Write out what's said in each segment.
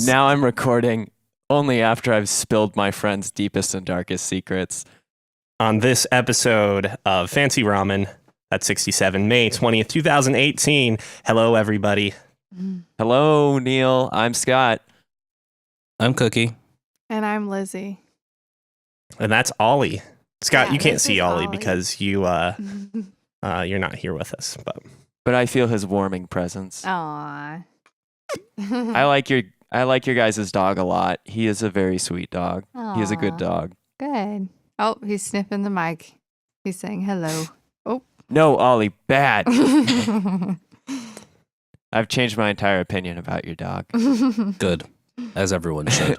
Now I'm recording only after I've spilled my friend's deepest and darkest secrets. On this episode of Fancy Ramen, that's 67, May 20th, 2018. Hello, everybody. Hello, Neil. I'm Scott. I'm Cookie. And I'm Lizzie. And that's Ollie. Scott, Yeah, you can't this see is Ollie Ollie. because you're not here with us. But I feel his warming presence. Aww. I like your guys' dog a lot. He is a very sweet dog. He is a good Aw. dog. Good. Oh, he's sniffing the mic. He's saying hello. No, Ollie, bad. I've changed my entire opinion about your dog. Good. As everyone should.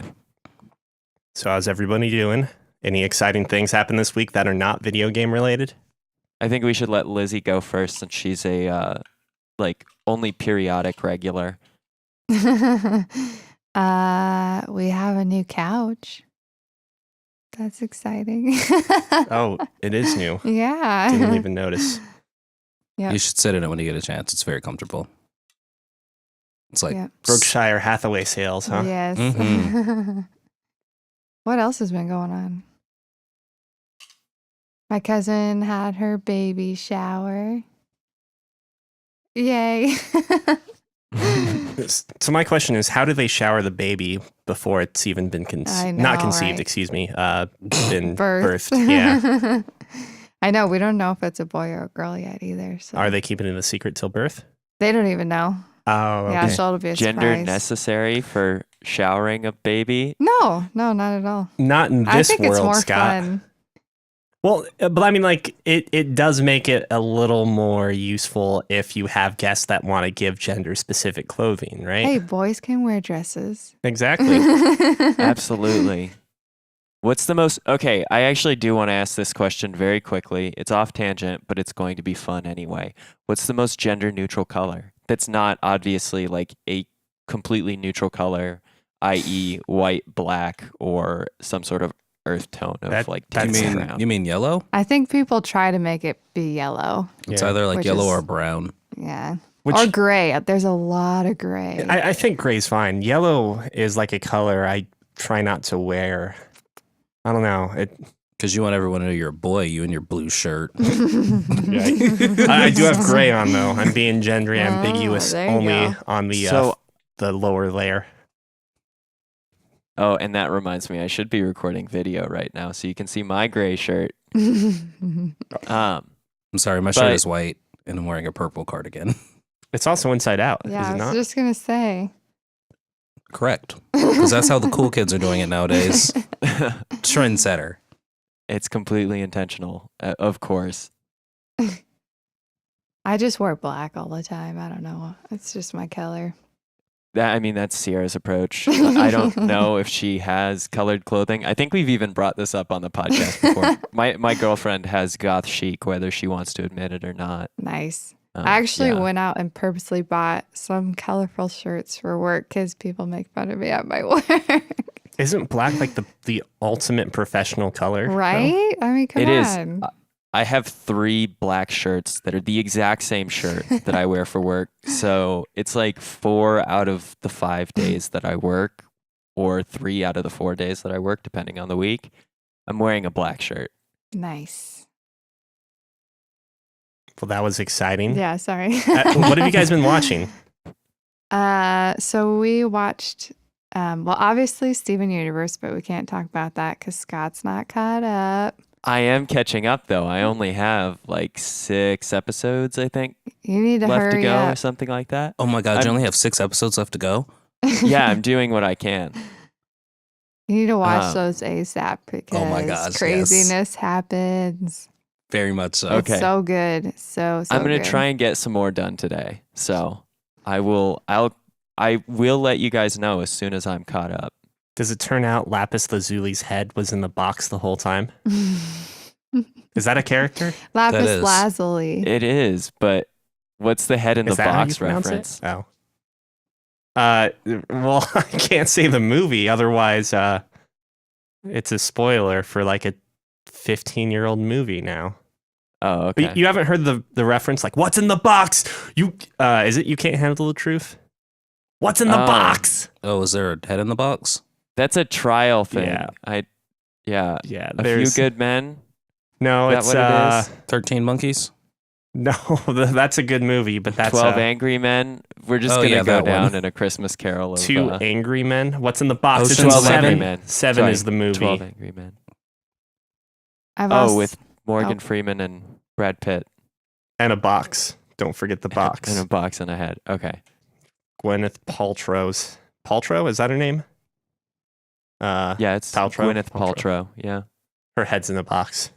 So how's everybody doing? Any exciting things happen this week that are not video game related? I think we should let Lizzie go first since she's a only periodic regular. We have a new couch. That's exciting. Oh, it is new. Yeah. Didn't even notice. Yep. You should sit in it when you get a chance. It's very comfortable. It's like Yep. Berkshire Hathaway sales, huh? Yes. Mhm. What else has been going on? My cousin had her baby shower. Yay. So my question is, how do they shower the baby before it's even been I not know, conceived, right? excuse me, been Birth. birthed? Yeah. I know. We don't know if it's a boy or a girl yet either. So Are they keeping it a secret till birth? They don't even know. Oh, Yeah, okay. so it'll be a Gender surprise. necessary for showering a baby? No, not at all. Not in I this think world, it's more Scott. fun. Well, but I mean, like, it does make it a little more useful if you have guests that want to give gender-specific clothing, right? Hey, boys can wear dresses. Exactly. Absolutely. What's the most... Okay, I actually do want to ask this question very quickly. It's off tangent, but it's going to be fun anyway. What's the most gender-neutral color? That's not obviously like a completely neutral color, i.e. white, black, or some sort of earth tone of That- like you that's- tan mean brown. you mean yellow? I think people try to make it be yellow. It's Yeah. either like Which yellow is- or brown. Yeah. Which Or gray. There's a lot of gray. I think gray's fine. Yellow is like a color I try not to wear. I don't know. Because you want everyone to know you're a boy, you in your blue shirt. I do have gray on though. I'm being gender ambiguous there you only go. on the So- the lower layer. Oh, and that reminds me, I should be recording video right now so you can see my gray shirt. Um, I'm sorry, my But- shirt is white and I'm wearing a purple cardigan. It's also inside out, yeah, is I it was not? just going to say. Correct. Because that's how the cool kids are doing it nowadays. Trendsetter. it's completely intentional, of course. I just wear black all the time. I don't know. It's just my color. That's Sierra's approach. I don't know if she has colored clothing. I think we've even brought this up on the podcast before. My girlfriend has goth chic, whether she wants to admit it or not. Nice. I actually Yeah. went out and purposely bought some colorful shirts for work because people make fun of me at my work. Isn't black like the ultimate professional color? though? Right? I mean, come It is. on. I have 3 black shirts that are the exact same shirt that I wear for work. So it's like 4 out of the 5 days that I work, or 3 out of the 4 days that I work, depending on the week. I'm wearing a black shirt. Nice. Well, that was exciting. Yeah, sorry. What have you guys been watching? So we watched, obviously Steven Universe, but we can't talk about that because Scott's not caught up. I am catching up though. I only have like 6 episodes, I think, You need to left to hurry go or up. something like that. Oh my God, I'm- you only have 6 episodes left to go? Yeah, I'm doing what I can. You need to watch Um, those ASAP because Oh my gosh, yes. craziness happens. Very much so. Okay. It's so good. So I'm going good. to try and get some more done today. So I will let you guys know as soon as I'm caught up. Does it turn out Lapis Lazuli's head was in the box the whole time? Is that a character? Lapis is. Lazuli. It is, but what's the head in Is the that how you box pronounce reference? it? Oh. Well, I can't say the movie, otherwise it's a spoiler for like a 15-year-old movie now. Oh, But okay. you haven't heard the reference, like, what's in the box? You is it You Can't Handle the Truth? What's in the box? Oh, is there a head in the box? That's a trial thing. Yeah. Yeah. A Few Good Men. No, Is it's that what it is? 13 Monkeys? No, that's a good movie, but that's 12 Angry Men. We're just gonna go that down one. in a Christmas Carol of Two Angry Men. What's in the box? Ocean's It's in 12 Angry seven. Men. Seven Sorry, is the movie. 12 Angry Men. I've also, With Morgan Freeman and Brad Pitt. And a box. Don't forget the box. And a box and a head. Okay. Gwyneth Paltrow? Is that her name? Yeah, it's Paltrow? Gwyneth Paltrow. Yeah. Her head's in the box.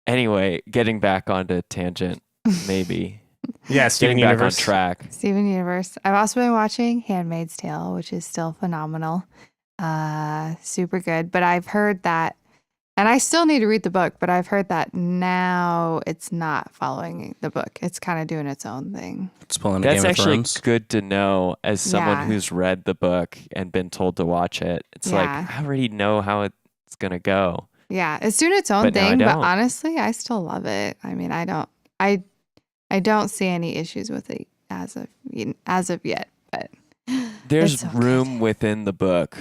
Anyway, getting back onto tangent, maybe. Yeah, Steven Getting back Universe. on track. Steven Universe. I've also been watching Handmaid's Tale, which is still phenomenal. Super good. But I've heard that, and I still need to read the book, but I've heard that now it's not following the book. It's kind of doing its own thing. It's pulling a That's Game of actually Thrones. good to know as someone Yeah. who's read the book and been told to watch it. It's like, Yeah. I already know how it's going to go. Yeah, it's doing its own But now I thing, but don't. honestly, I still love it. I mean, I don't see any issues with it as of yet, but There's it's so room within the book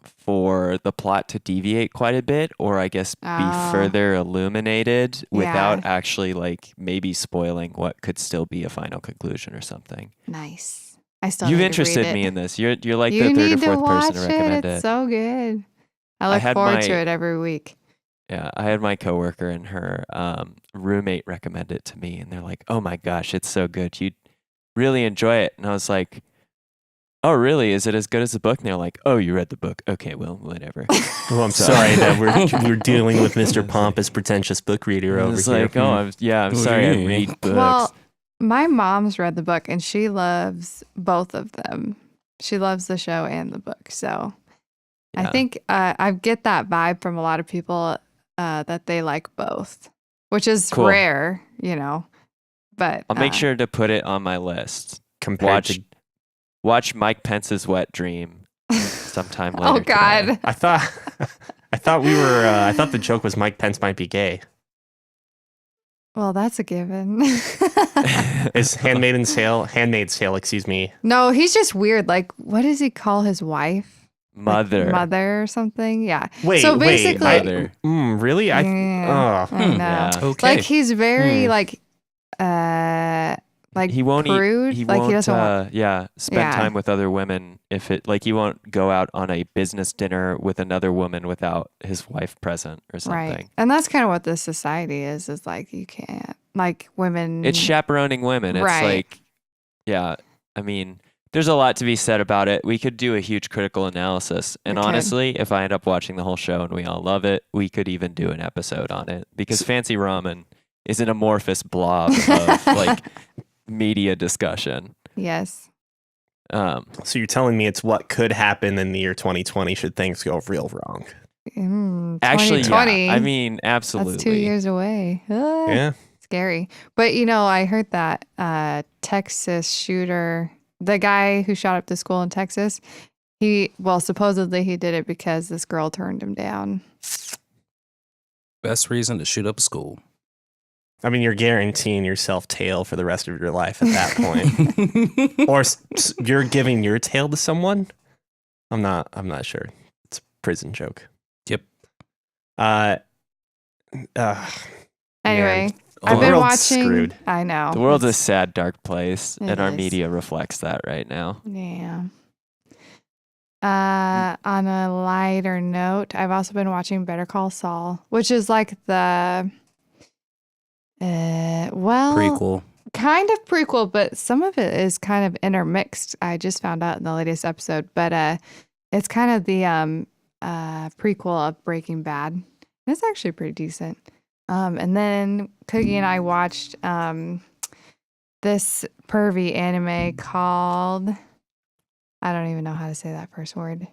for the plot to deviate quite a bit, or I guess be Oh. further illuminated without actually like maybe spoiling what could still be a final conclusion or something. nice. I still You've need to interested read it. me in this. You're like You the third or need to fourth watch person to recommend It's it. so good. I I look had forward my- to it every week. Yeah, I had my coworker and her roommate recommend it to me, and they're like, "Oh my gosh, it's so good! You'd really enjoy it." And I was like, "Oh, really? Is it as good as the book?" And they're like, "Oh, you read the book? Okay, well, whatever." Oh, I'm So- sorry that we're dealing with Mr. Pompous, pretentious book reader I over was here. like, "Oh, I'm sorry, I read books." Well, my mom's read the book and she loves both of them. She loves the show and the book. So I Yeah. think I get that vibe from a lot of people that they like both, which is Cool. rare, you know. But I'll make sure to put it on my list. Compared to, Watch Mike Pence's Wet Dream sometime later. Oh today. God. I thought I thought the joke was Mike Pence might be gay. Well, that's a given. Is Handmaid's Tale, excuse me. No, he's just weird. Like, what does he call his wife? Mother. Like, mother or something? Yeah. Wait, So wait, basically, Mother. Really? I yeah, I know. Yeah. Okay. Like he's very Hmm. like He won't prude. eat. He like won't. he doesn't want. Spend Yeah. time with other women. If it like, he won't go out on a business dinner with another woman without his wife present or something. Right. And that's kind of what this society is like you can't like women. It's chaperoning women. It's Right. like, yeah. I mean, there's a lot to be said about it. We could do a huge critical analysis. And We could. honestly, if I end up watching the whole show and we all love it, we could even do an episode on it because Fancy Ramen is an amorphous blob of like media discussion. Yes. So you're telling me it's what could happen in the year 2020 should things go real wrong. Actually, 2020. yeah. I mean, absolutely. That's 2 years away. Ah, Yeah. Scary. But you know, I heard that Texas shooter, the guy who shot up the school in Texas, supposedly he did it because this girl turned him down. Best reason to shoot up a school. I mean, you're guaranteeing yourself tail for the rest of your life at that point. Or you're giving your tail to someone? I'm not sure. It's a prison joke. Yep. Anyway, The I've been world's watching. screwed. I know. The world's a It's- sad, dark place, It and our is. media reflects that right now. Yeah. On a lighter note, I've also been watching Better Call Saul, which is like the Prequel. kind of prequel, but some of it is kind of intermixed. I just found out in the latest episode, but it's kind of the prequel of Breaking Bad. And it's actually pretty decent. And then Cookie and I watched this pervy anime called, I don't even know how to say that first word.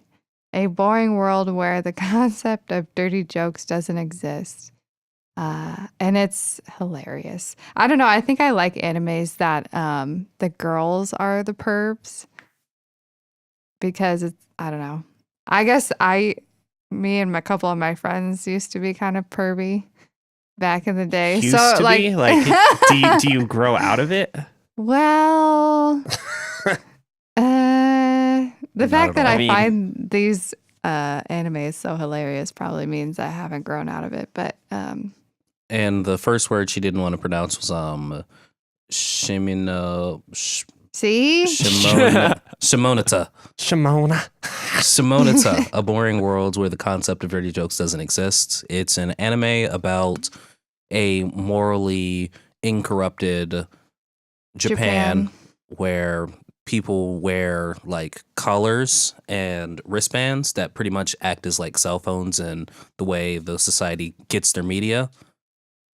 A Boring World Where the Concept of Dirty Jokes Doesn't Exist. And it's hilarious. I don't know. I think I like animes that the girls are the pervs because it's, I don't know. I guess me and a couple of my friends used to be kind of pervy back in the day. Used so to like, be? Like, do you grow out of it? well, The Not fact at that all. I I mean- find these animes so hilarious probably means I haven't grown out of it. But And the first word she didn't want to pronounce was Shimoneta. see, Shimoneta. Shimona. Shimoneta, a boring world where the concept of dirty jokes doesn't exist. It's an anime about a morally incorrupted Japan where people wear like collars and wristbands that pretty much act as like cell phones and the way the society gets their media.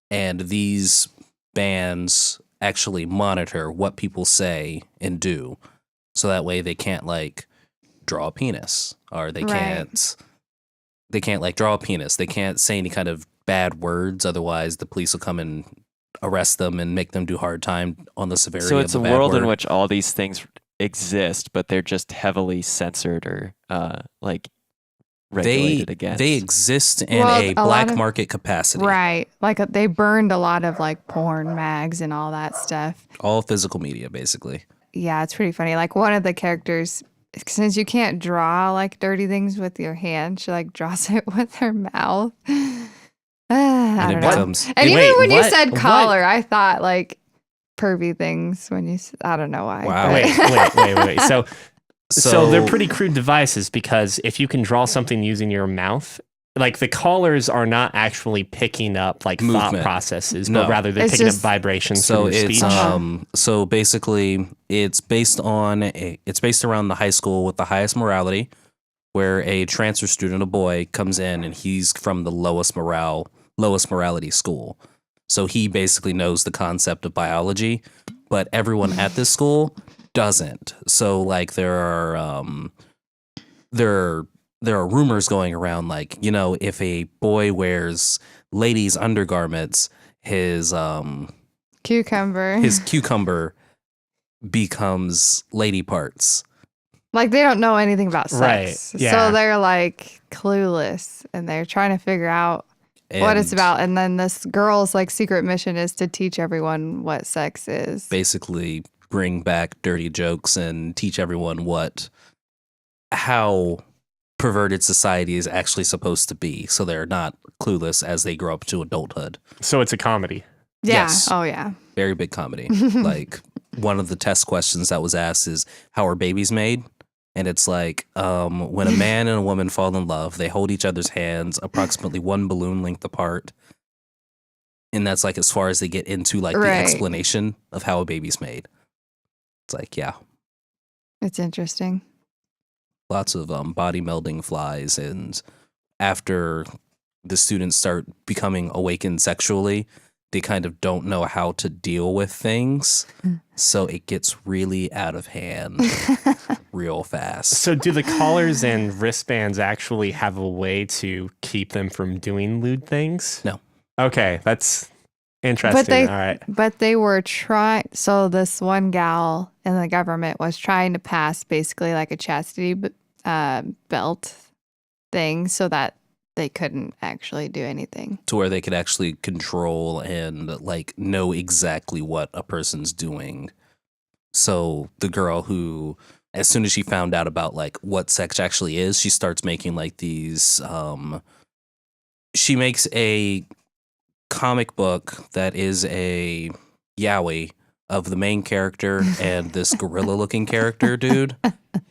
And these bands actually monitor what people say and do. So that way they can't like draw a penis or they Right. can't like draw a penis. They can't say any kind of bad words. Otherwise the police will come and arrest them and make them do hard time on the severity So of it's the a bad world word. in which all these things exist, but they're just heavily censored or like regulated against. they exist in Well, a a lot black of- market capacity. right? Like they burned a lot of like porn mags and all that stuff. All physical media, basically. Yeah, it's pretty funny. Like one of the characters, since you can't draw like dirty things with your hand, she like draws it with her mouth. I And don't it know. becomes And even Wait, when you what? said What? collar, I thought like pervy things. When you, I don't know why. Wow. but- Wait. So they're pretty crude devices because if you can draw something using your mouth, like the collars are not actually picking up like thought Movement. processes, No. but rather they're It's picking just- up vibrations So from your it's speech. so basically it's based around the high school with the highest morality, where a transfer student, a boy, comes in and he's from the lowest morality school. So he basically knows the concept of biology, but everyone at this school doesn't. So like there are rumors going around like, you know, if a boy wears ladies' undergarments, his Cucumber. cucumber becomes lady parts. Like they don't know anything about Right, sex. yeah. So they're like clueless and they're trying to figure out what it's And about. And then this girl's like secret mission is to teach everyone what sex is. basically bring back dirty jokes and teach everyone how perverted society is actually supposed to be, so they're not clueless as they grow up to adulthood. So it's a comedy. Yeah. Yes. Oh yeah. Very big comedy. Like one of the test questions that was asked is, how are babies made? And it's like, when a man and a woman fall in love, they hold each other's hands approximately one balloon length apart. And that's like as far as they get into like the Right. explanation of how a baby's made. It's like, yeah, It's interesting. lots of body melding flies. And after the students start becoming awakened sexually, they kind of don't know how to deal with things. So it gets really out of hand real fast. So do the collars and wristbands actually have a way to keep them from doing lewd things? No. Okay, that's interesting. All right. But they were trying. So this one gal in the government was trying to pass basically like a chastity belt thing so that they couldn't actually do anything. To where they could actually control and like know exactly what a person's doing. So the girl who, as soon as she found out about like what sex actually is, she starts making like these she makes a comic book that is a yaoi of the main character and this gorilla looking character dude,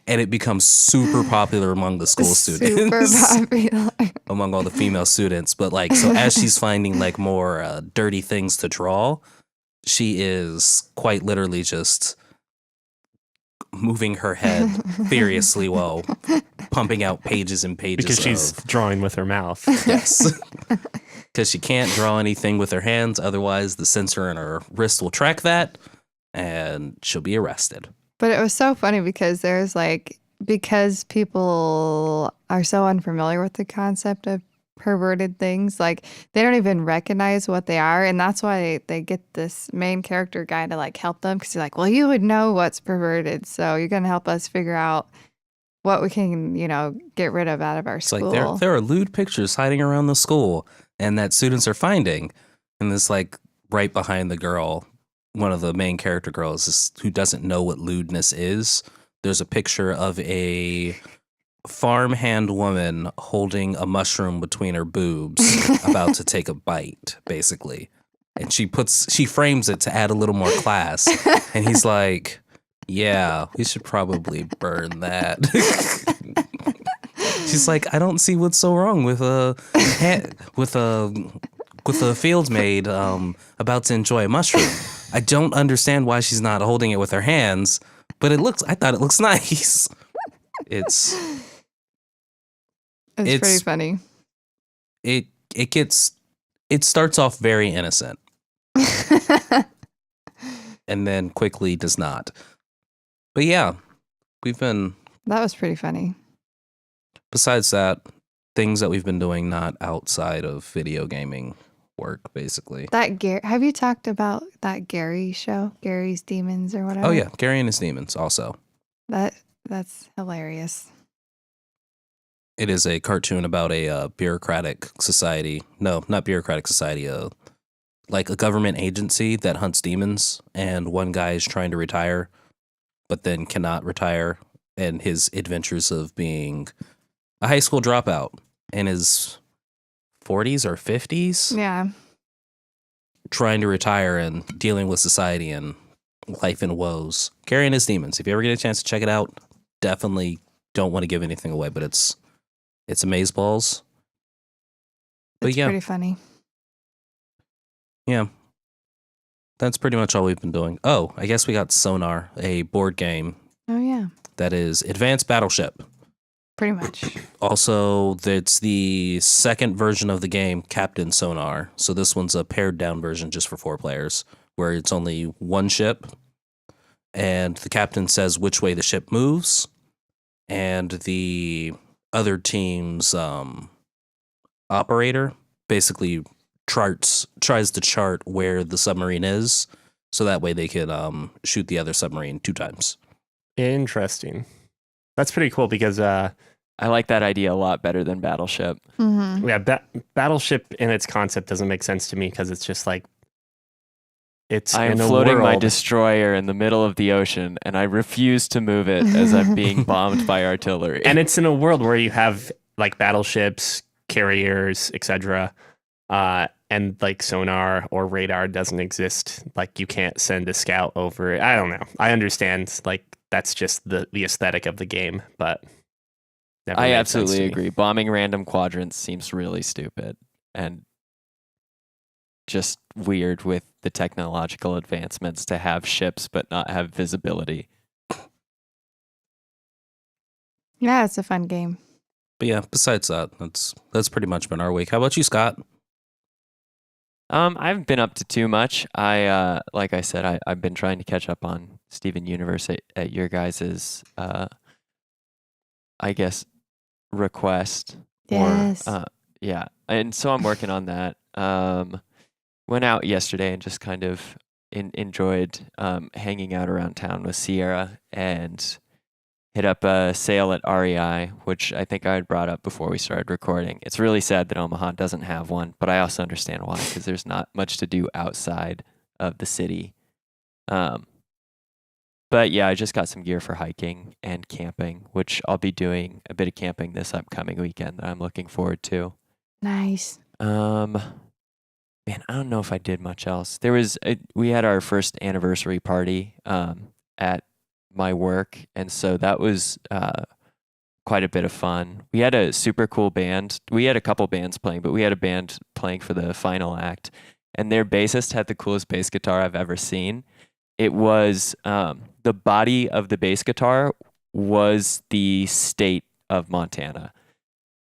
and it becomes super popular among the school Super students. popular. Among all the female students. But like, so as she's finding like more dirty things to draw, she is quite literally just moving her head furiously while pumping out pages and pages Because she's of drawing with her mouth. yes. Because she can't draw anything with her hands, otherwise the sensor in her wrist will track that and she'll be arrested. But it was so funny because because people are so unfamiliar with the concept of perverted things, like they don't even recognize what they are. And that's why they get this main character guy to like help them because he's like, well, you would know what's perverted. So you're going to help us figure out what we can, get rid of out of our It's school. like there are lewd pictures hiding around the school and that students are finding. And this like right behind the girl, one of the main character girls who doesn't know what lewdness is. there's a picture of a farmhand woman holding a mushroom between her boobs, about to take a bite, basically. And she frames it to add a little more class. And he's like, yeah, we should probably burn that. She's like, I don't see what's so wrong with a field maid about to enjoy a mushroom. I don't understand why she's not holding it with her hands, but I thought it looks nice. It's pretty funny. It starts off very innocent and then quickly does not. But yeah, That was pretty funny. Besides that, things that we've been doing not outside of video gaming work, basically. Have you talked about that Gary show, Gary's Demons or whatever? Oh yeah, Gary and his Demons also. That's hilarious. It is a cartoon about a bureaucratic society. No, not bureaucratic society. Like a government agency that hunts demons, and one guy is trying to retire, but then cannot retire, and his adventures of being a high school dropout in his 40s or 50s. Yeah. Trying to retire and dealing with society and life and woes. Gary and his Demons. If you ever get a chance to check it out, definitely don't want to give anything away, but it's amazeballs. But It's pretty funny. Yeah. That's pretty much all we've been doing. Oh, I guess we got Sonar, a board game Oh yeah. that is Advanced Battleship. Pretty much. Also, it's the second version of the game, Captain Sonar. So this one's a pared down version just for 4 players, where it's only one ship, and the captain says which way the ship moves, and the other team's operator basically tries to chart where the submarine is, so that way they can shoot the other submarine 2 times. Interesting. That's pretty cool because I like that idea a lot better than Battleship. Mm-hmm. yeah, Battleship in its concept doesn't make sense to me because it's just like I am in a floating my world- destroyer in the middle of the ocean, and I refuse to move it as I'm being bombed by artillery. and it's in a world where you have like battleships, carriers, etc. And like sonar or radar doesn't exist. Like you can't send a scout over it. I don't know. I understand. Like that's just the aesthetic of the game, but never I made sense absolutely to me. agree. Bombing random quadrants seems really stupid and just weird with the technological advancements to have ships but not have visibility. Yeah, it's a fun game. But yeah, besides that, that's pretty much been our week. How about you, Scott? I haven't been up to too much. I like I said, I've been trying to catch up on Steven Universe at your guys's I guess request. Yes. Or, yeah. And so I'm working on that. Went out yesterday and just kind of enjoyed hanging out around town with Sierra and hit up a sale at REI, which I think I had brought up before we started recording. It's really sad that Omaha doesn't have one, but I also understand why, because there's not much to do outside of the city. But yeah, I just got some gear for hiking and camping, which I'll be doing a bit of camping this upcoming weekend that I'm looking forward to. Nice. Man, I don't know if I did much else. We had our first anniversary party at my work, and so that was quite a bit of fun. We had a super cool band. We had a couple bands playing, but we had a band playing for the final act, and their bassist had the coolest bass guitar I've ever seen. It was the body of the bass guitar was the state of Montana.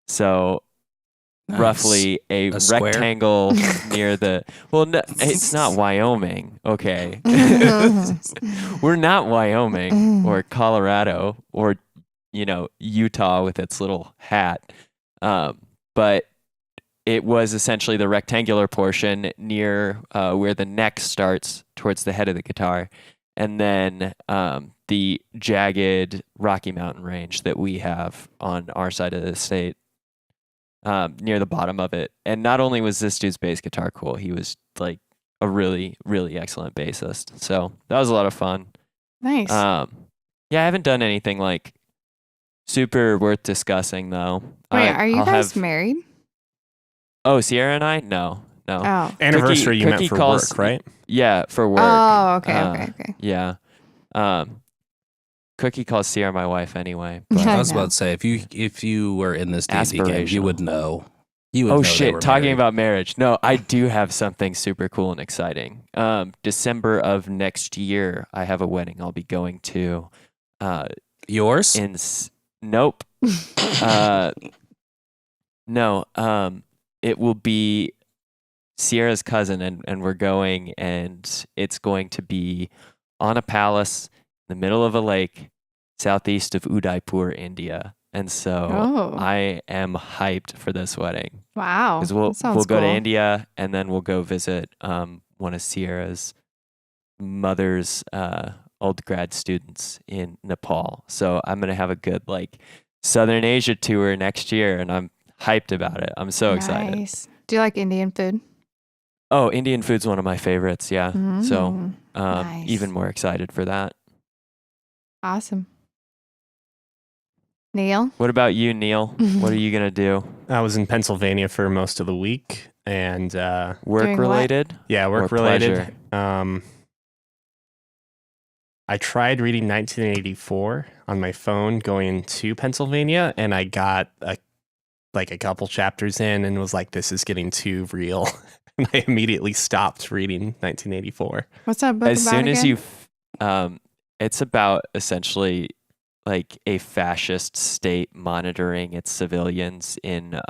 So Nice. roughly a A square? rectangle near the no, it's not Wyoming. Okay. We're not Wyoming or Colorado or Utah with its little hat. But it was essentially the rectangular portion near where the neck starts towards the head of the guitar, and then the jagged Rocky Mountain range that we have on our side of the state near the bottom of it. And not only was this dude's bass guitar cool, he was like a really, really excellent bassist. So that was a lot of fun. Nice. Yeah, I haven't done anything like super worth discussing though. Wait, are you I'll guys have, married? Oh, Sierra and I? No. Oh. Anniversary you meant Cookie for calls- work, right? Yeah, for work. Oh, okay. Yeah. Cookie calls Sierra my wife anyway. I But, was know. about to say if you were in this D&D game, you would Aspirational. know. You would oh know they shit! were Talking married. about marriage. No, I do have something super cool and exciting. December of next year, I have a wedding. I'll be going to. Yours? Nope. No. It will be Sierra's cousin, and we're going, and it's going to be on a palace in the middle of a lake, southeast of Udaipur, India. And so Oh. I am hyped for this wedding Wow. because That we'll sounds go to cool. India, and then we'll go visit one of Sierra's mother's old grad students in Nepal. So I'm gonna have a good like Southern Asia tour next year, and I'm hyped about it. I'm so excited. Nice. Do you like Indian food? Oh, Indian food's one of my favorites. Yeah. So Nice. even more excited for that. Awesome. Neil? What about you, Neil? What are you gonna do? I was in Pennsylvania for most of the week, and Doing Work what? related? yeah, Or work related. pleasure? I tried reading 1984 on my phone going to Pennsylvania, and I got a couple chapters in and was like, this is getting too real. And I immediately stopped reading 1984. What's that book As about soon as again? it's about essentially like a fascist state monitoring its civilians in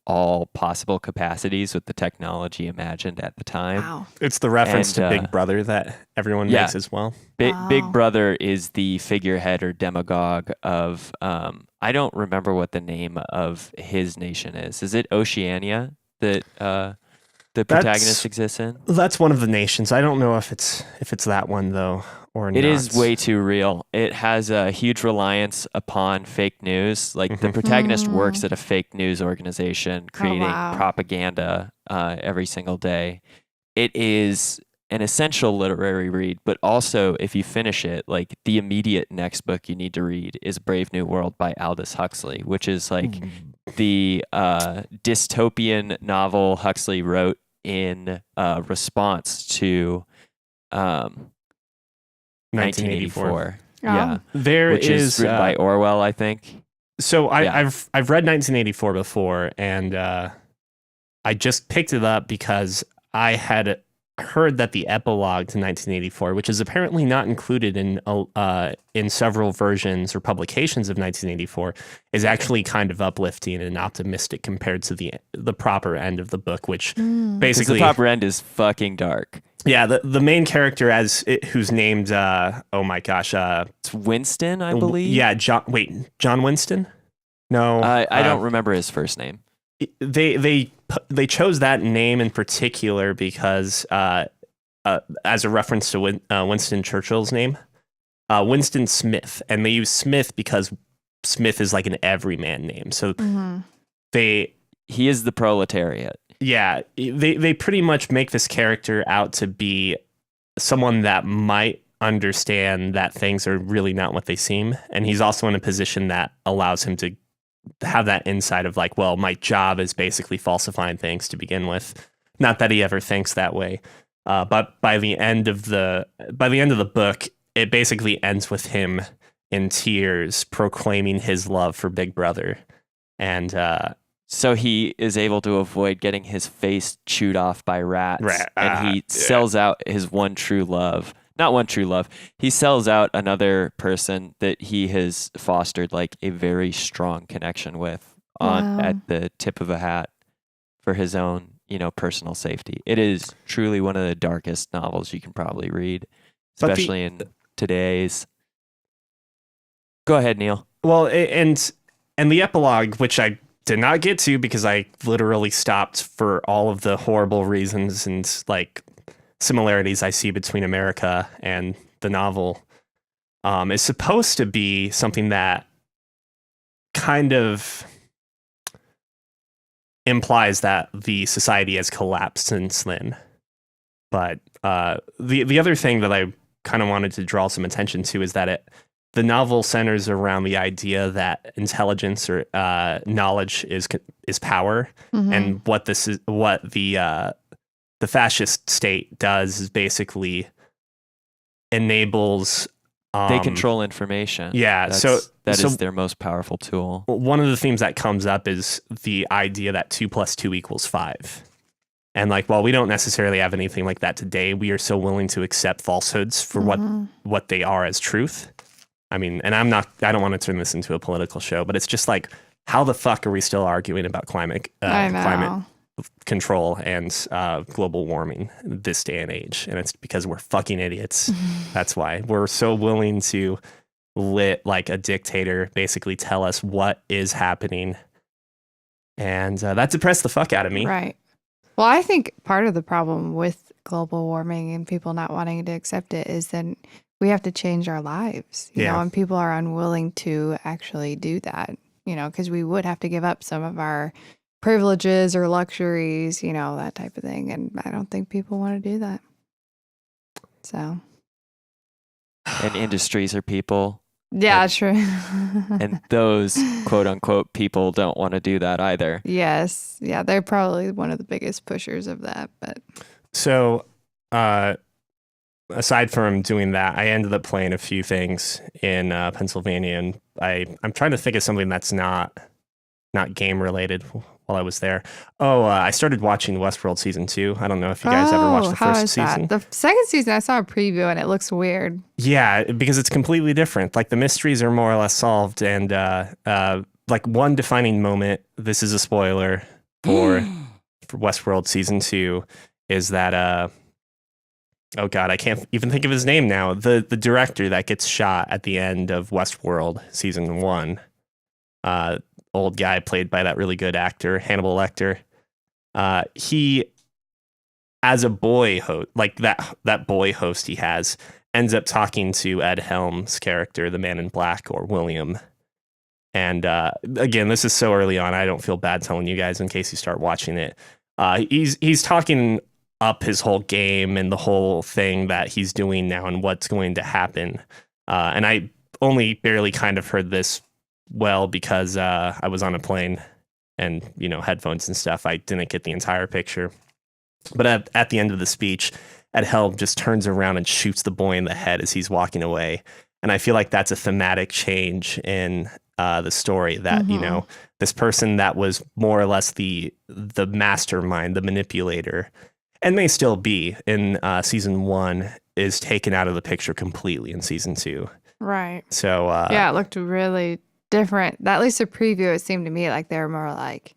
all possible capacities with the technology imagined at the time. Wow. It's the reference And, to Big Brother that everyone yeah. makes as well. Big Wow. Brother is the figurehead or demagogue of I don't remember what the name of his nation is. Is it Oceania that the protagonist exists in? That's one of the nations. I don't know if it's that one though or not. It is way too real. It has a huge reliance upon fake news. Like the protagonist works at a fake news organization creating wow. propaganda every single day. It is an essential literary read, but also if you finish it, like the immediate next book you need to read is Brave New World by Aldous Huxley, which is like the dystopian novel Huxley wrote in response to 1984. Yeah, There which is written by Orwell, I think. So Yeah. I've read 1984 before, and I just picked it up because I had heard that the epilogue to 1984, which is apparently not included in several versions or publications of 1984, is actually kind of uplifting and optimistic compared to the proper end of the book, which Because basically the proper end is fucking dark. yeah, the main character who's named oh my gosh, It's Winston, I believe. yeah, John Winston? No, I don't remember his first name. They chose that name in particular because as a reference to Winston Churchill's name, Winston Smith, and they use Smith because Smith is like an everyman name. So He is the proletariat. yeah, they pretty much make this character out to be someone that might understand that things are really not what they seem, and he's also in a position that allows him to have that insight of like, well, my job is basically falsifying things to begin with. Not that he ever thinks that way, but by the end of the book, it basically ends with him in tears proclaiming his love for Big Brother, and So he is able to avoid getting his face chewed off by rats, and he yeah. sells out his one true love. Not one true love. He sells out another person that he has fostered like a very strong connection with Wow. at the tip of a hat for his own, personal safety. It is truly one of the darkest novels you can probably read, But especially in today's. Go ahead, Neil. well, and the epilogue, which I did not get to because I literally stopped for all of the horrible reasons and like similarities I see between America and the novel, is supposed to be something that kind of implies that the society has collapsed since then. But the other thing that I kind of wanted to draw some attention to is that the novel centers around the idea that intelligence or knowledge is power, and what the fascist state does is basically enables. They control information. Yeah, that is their most powerful tool. One of the themes that comes up is the idea that 2 + 2 = 5. And like, while we don't necessarily have anything like that today, we are so willing to accept falsehoods for what they are as truth. I mean, and I don't want to turn this into a political show, but it's just like, how the fuck are we still arguing about climate control and global warming this day and age? And it's because we're fucking idiots. That's why we're so willing to let like a dictator basically tell us what is happening. And that depressed the fuck out of me. Right. Well, I think part of the problem with global warming and people not wanting to accept it is that we have to change our lives, you know, and people are unwilling to actually do that, you know, because we would have to give up some of our privileges or luxuries, you know, that type of thing. And I don't think people want to do that. So. And industries are people. Yeah, true. And those quote unquote people don't want to do that either. Yes. Yeah, they're probably one of the biggest pushers of that. But so aside from doing that, I ended up playing a few things in Pennsylvania, and I'm trying to think of something that's not game related while I was there. I started watching Westworld season 2. I don't know if you guys ever watched the first season. The second season, I saw a preview and it looks weird. Yeah, because it's completely different. Like the mysteries are more or less solved, and like one defining moment. This is a spoiler for Westworld season 2. Is that oh god, I can't even think of his name now. The director that gets shot at the end of Westworld season 1. Old guy played by that really good actor, Hannibal Lecter. He, as a boy host, like that boy host he has, ends up talking to Ed Helms' character, the Man in Black, or William. And again, this is so early on, I don't feel bad telling you guys in case you start watching it. He's talking up his whole game and the whole thing that he's doing now and what's going to happen. And I only barely kind of heard this well because I was on a plane and, you know, headphones and stuff. I didn't get the entire picture. But at the end of the speech, Ed Helm just turns around and shoots the boy in the head as he's walking away. And I feel like that's a thematic change in the story that, you know, this person that was more or less the mastermind, the manipulator, and may still be in season 1, is taken out of the picture completely in season 2. Right. So yeah, it looked really different. At least the preview, it seemed to me like they were more like,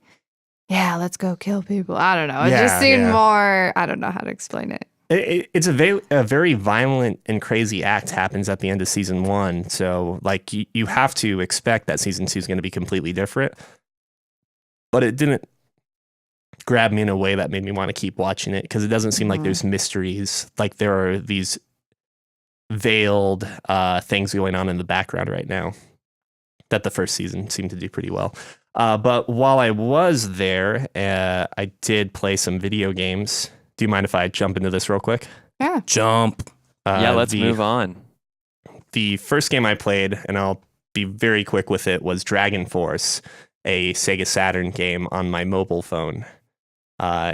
yeah, let's go kill people. I don't know. It just seemed more, I don't know how to explain it. It's a very violent and crazy act happens at the end of season 1. So like you have to expect that season 2 is going to be completely different. But it didn't grab me in a way that made me want to keep watching it, because it doesn't seem like there's mysteries. Like there are these veiled things going on in the background right now that the first season seemed to do pretty well. But while I was there, I did play some video games. Do you mind if I jump into this real quick? Yeah. Jump. Yeah, let's move on. The first game I played, and I'll be very quick with it, was Dragon Force, a Sega Saturn game on my mobile phone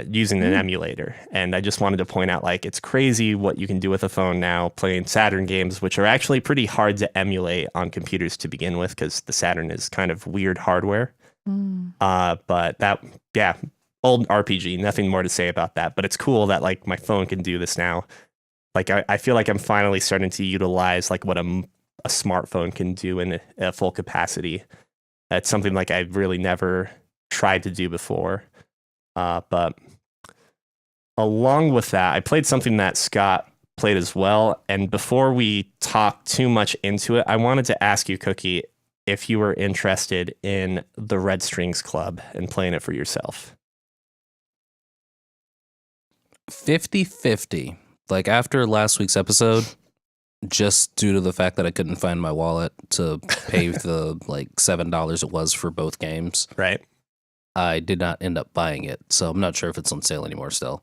using an emulator. And I just wanted to point out, like, it's crazy what you can do with a phone now playing Saturn games, which are actually pretty hard to emulate on computers to begin with, because the Saturn is kind of weird hardware. But that, yeah, old RPG, nothing more to say about that. But it's cool that, like, my phone can do this now. Like, I feel like I'm finally starting to utilize, like, what a smartphone can do in a full capacity. That's something, like, I've really never tried to do before. But along with that, I played something that Scott played as well. And before we talk too much into it, I wanted to ask you, Cookie, if you were interested in the Red Strings Club and playing it for yourself. 50-50. Like, after last week's episode, just due to the fact that I couldn't find my wallet to pay the like $7 it was for both games, Right. I did not end up buying it. So I'm not sure if it's on sale anymore still.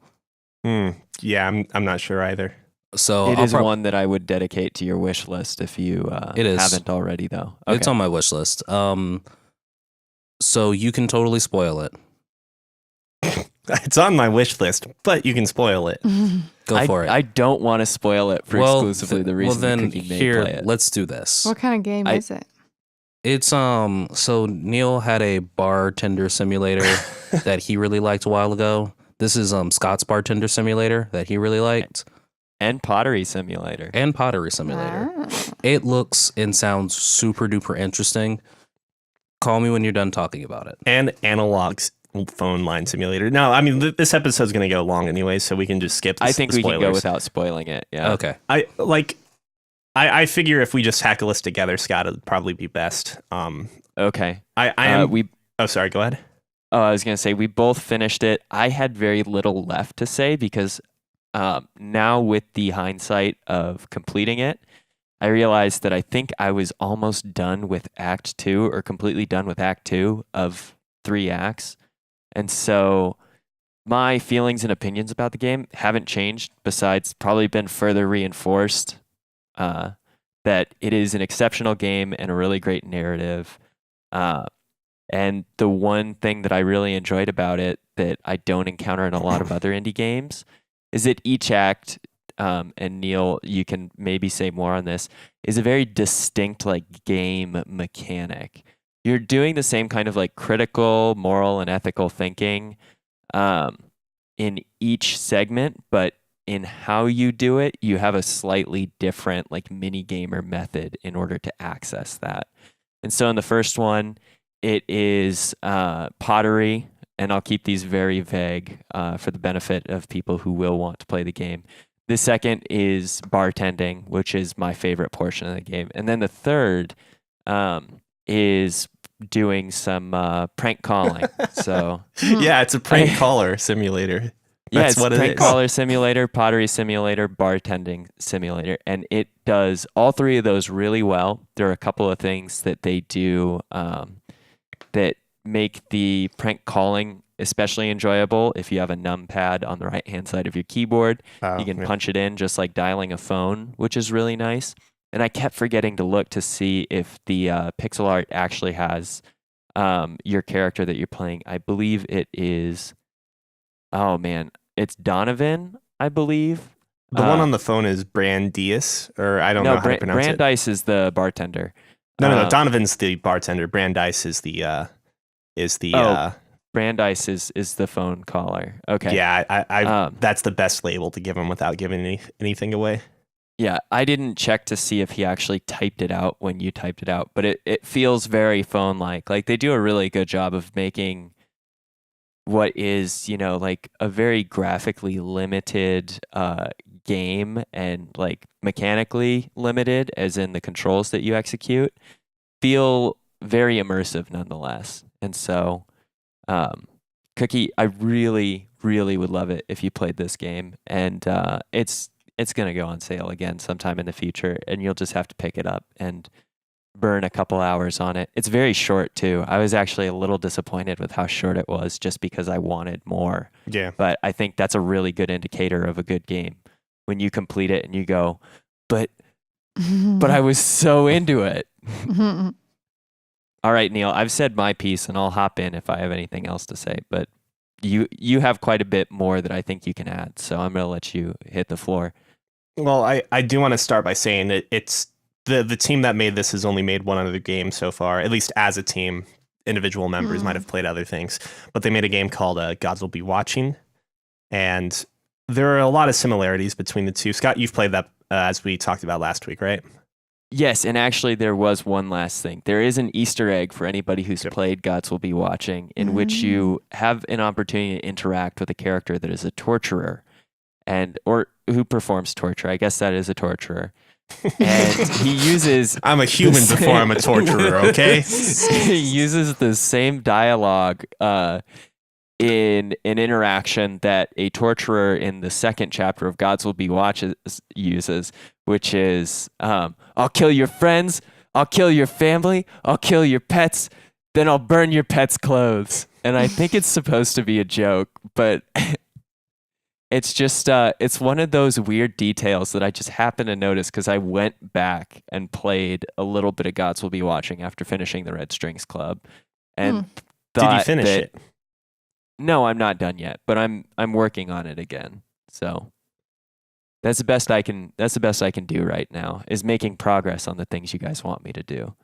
Yeah, I'm not sure either. So It I'll is one that I would dedicate to your wish list if you It is. haven't already, though. It's Okay. on my wish list. So you can totally spoil it. It's on my wish list, but you can spoil it. Go for it. I don't want to spoil it for exclusively the reason then Cookie may here, play it. let's do this. What kind of game is it? It's so Neil had a bartender simulator that he really liked a while ago. This is Scott's bartender simulator that he really liked. And Pottery Simulator. And Pottery Simulator. Ah. It looks and sounds super duper interesting. Call me when you're done talking about it. And analog phone line simulator. No, I mean this episode's going to go long anyway, so we can just skip. I think the we can go spoilers. without spoiling it. Yeah. Okay. I figure if we just hack a list together, Scott, it'd probably be best. Okay. I am. We. Oh, sorry. Go ahead. Oh, I was gonna say we both finished it. I had very little left to say because now with the hindsight of completing it, I realized that I think I was almost done with Act 2 or completely done with Act 2 of 3 acts. And so my feelings and opinions about the game haven't changed, besides probably been further reinforced that it is an exceptional game and a really great narrative. And the one thing that I really enjoyed about it that I don't encounter in a lot of other indie games is that each act, and Neil, you can maybe say more on this, is a very distinct like game mechanic. You're doing the same kind of like critical, moral, and ethical thinking in each segment, but in how you do it, you have a slightly different like mini gamer method in order to access that. And so in the first one, it is pottery, and I'll keep these very vague for the benefit of people who will want to play the game. The second is bartending, which is my favorite portion of the game. And then the third is doing some prank calling. So Yeah, it's a prank caller simulator. That's it's what it prank is. caller simulator, pottery simulator, bartending simulator, and it does all three of those really well. There are a couple of things that they do that make the prank calling especially enjoyable. If you have a numpad on the right-hand side of your keyboard, you can punch it in just like dialing a phone, which is really nice. And I kept forgetting to look to see if the pixel art actually has your character that you're playing. I believe it is. Oh man, it's Donovan, I believe. The one on the phone is Brandeis, or I don't know how to pronounce it. Brandeis is the bartender. No. Donovan's the bartender. Brandeis is the Brandeis is the phone caller. Okay. Yeah, I that's the best label to give him without giving anything away. Yeah, I didn't check to see if he actually typed it out when you typed it out, but it feels very phone-like. Like they do a really good job of making what is, like a very graphically limited game and like mechanically limited, as in the controls that you execute, feel very immersive nonetheless. And so, Cookie, I really, really would love it if you played this game, and it's going to go on sale again sometime in the future, and you'll just have to pick it up and burn a couple hours on it. It's very short too. I was actually a little disappointed with how short it was just because I wanted more. Yeah. But I think that's a really good indicator of a good game when you complete it and you go, but I was so into it. All right, Neil, I've said my piece and I'll hop in if I have anything else to say, but you have quite a bit more that I think you can add. So I'm going to let you hit the floor. Well, I do want to start by saying that it's the team that made this has only made one other game so far, at least as a team. Individual members might have played other things, but they made a game called Gods Will Be Watching. And there are a lot of similarities between the two. Scott, you've played that as we talked about last week, right? Yes, and actually there was one last thing. There is an Easter egg for anybody who's played Gods Will Be Watching, in which you have an opportunity to interact with a character that is a torturer, or who performs torture. I guess that is a torturer. And he uses... I'm a human before I'm a torturer, okay? He uses the same dialogue in an interaction that a torturer in the second chapter of Gods Will Be Watching uses, which is, I'll kill your friends, I'll kill your family, I'll kill your pets, then I'll burn your pets' clothes. And I think it's supposed to be a joke, but It's just it's one of those weird details that I just happened to notice because I went back and played a little bit of Gods Will Be Watching after finishing the Red Strings Club, and Did you thought finish that- it? No, I'm not done yet, but I'm working on it again. So that's the best I can. That's the best I can do right now is making progress on the things you guys want me to do.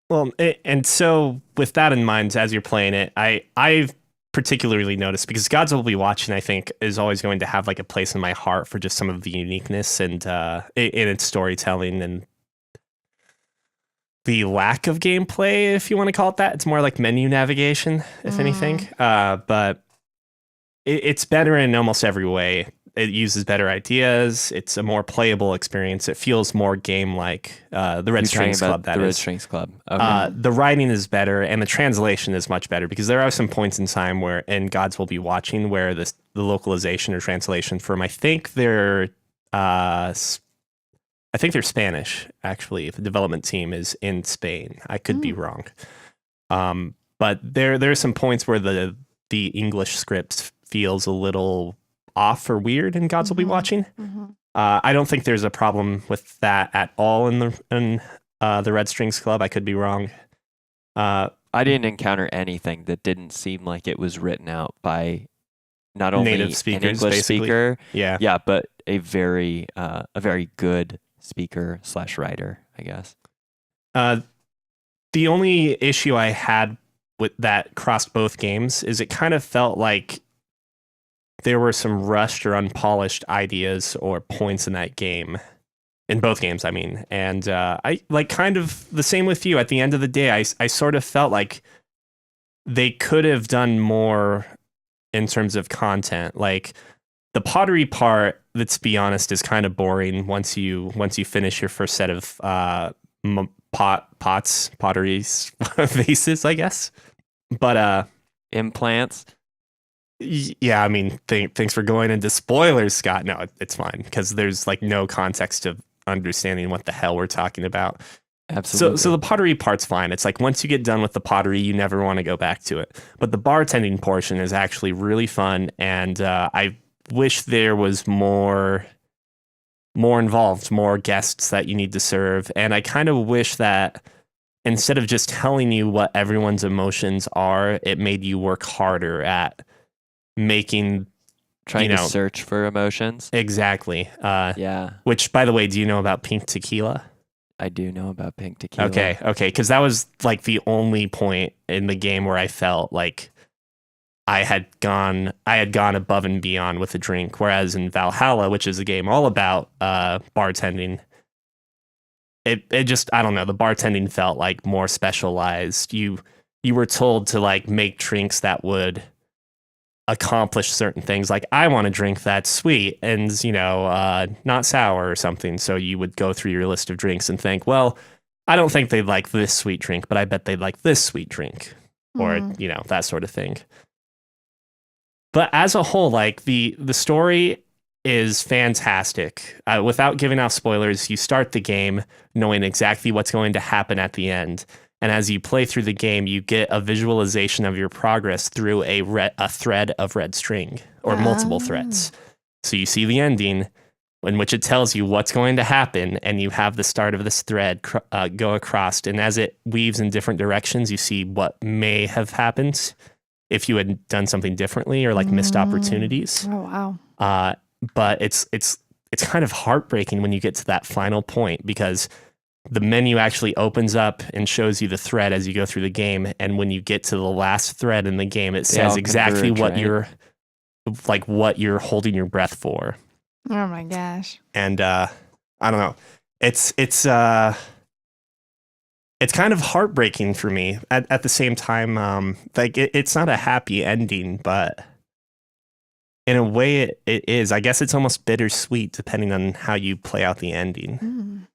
Well, and so with that in mind, as you're playing it, I've particularly noticed because Gods Will Be Watching, I think, is always going to have like a place in my heart for just some of the uniqueness and in its storytelling and the lack of gameplay, if you want to call it that. It's more like menu navigation, if anything. But it's better in almost every way. It uses better ideas. It's a more playable experience. It feels more game-like. The Red You're Strings talking Club, about that the Red is. Strings Club. Okay. The writing is better and the translation is much better because there are some points in time where, and Gods Will Be Watching, where the localization or translation from, I think they're Spanish, actually. The development team is in Spain. I could be wrong. But there are some points where the English script feels a little off or weird in Gods Will Be Watching. I don't think there's a problem with that at all in the Red Strings Club. I could be wrong. I didn't encounter anything that didn't seem like it was written out by not only Native an speakers, English basically. speaker, Yeah. but a very good speaker / writer, I guess. The only issue I had with that crossed both games is it kind of felt like there were some rushed or unpolished ideas or points in that game. In both games, I mean. And I like kind of the same with you. At the end of the day, I sort of felt like they could have done more in terms of content. Like the pottery part, let's be honest, is kind of boring once you finish your first set of pottery vases, I guess. But Implants. yeah, I mean, thanks for going into spoilers, Scott. No, it's fine because there's like no context of understanding what the hell we're talking about. Absolutely. So the pottery part's fine. It's like once you get done with the pottery, you never want to go back to it. But the bartending portion is actually really fun, and I wish there was more involved, more guests that you need to serve. And I kind of wish that instead of just telling you what everyone's emotions are, it made you work harder at trying to search for emotions. Exactly. Yeah, Which, by the way, do you know about pink tequila? I do know about pink tequila. Okay. Because that was like the only point in the game where I felt like I had gone above and beyond with a drink. Whereas in Valhalla, which is a game all about bartending, it just, I don't know, the bartending felt like more specialized. You were told to like make drinks that would accomplish certain things. Like I want a drink that's sweet and, not sour or something. So you would go through your list of drinks and think, well, I don't think they'd like this sweet drink, but I bet they'd like this sweet drink or, that sort of thing. But as a whole, like the story is fantastic. Without giving out spoilers, you start the game knowing exactly what's going to happen at the end. And as you play through the game, you get a visualization of your progress through a thread of red string or multiple threads. So you see the ending in which it tells you what's going to happen, and you have the start of this thread go across. And as it weaves in different directions, you see what may have happened if you had done something differently or like missed opportunities. Oh, wow. But it's kind of heartbreaking when you get to that final point because the menu actually opens up and shows you the thread as you go through the game. And when you get to the last thread in the game, it says exactly what you're holding your breath for. Oh my gosh. And I don't know. It's kind of heartbreaking for me at the same time. It's not a happy ending, but in a way it is. I guess it's almost bittersweet depending on how you play out the ending.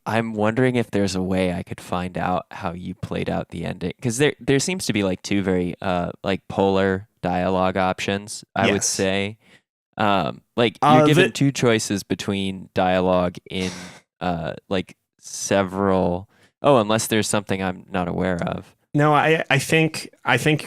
I'm wondering if there's a way I could find out how you played out the ending, because there seems to be like two very like polar dialogue options, I would say. Like you're given two choices between dialogue in like several. Oh, unless there's something I'm not aware of. No, I think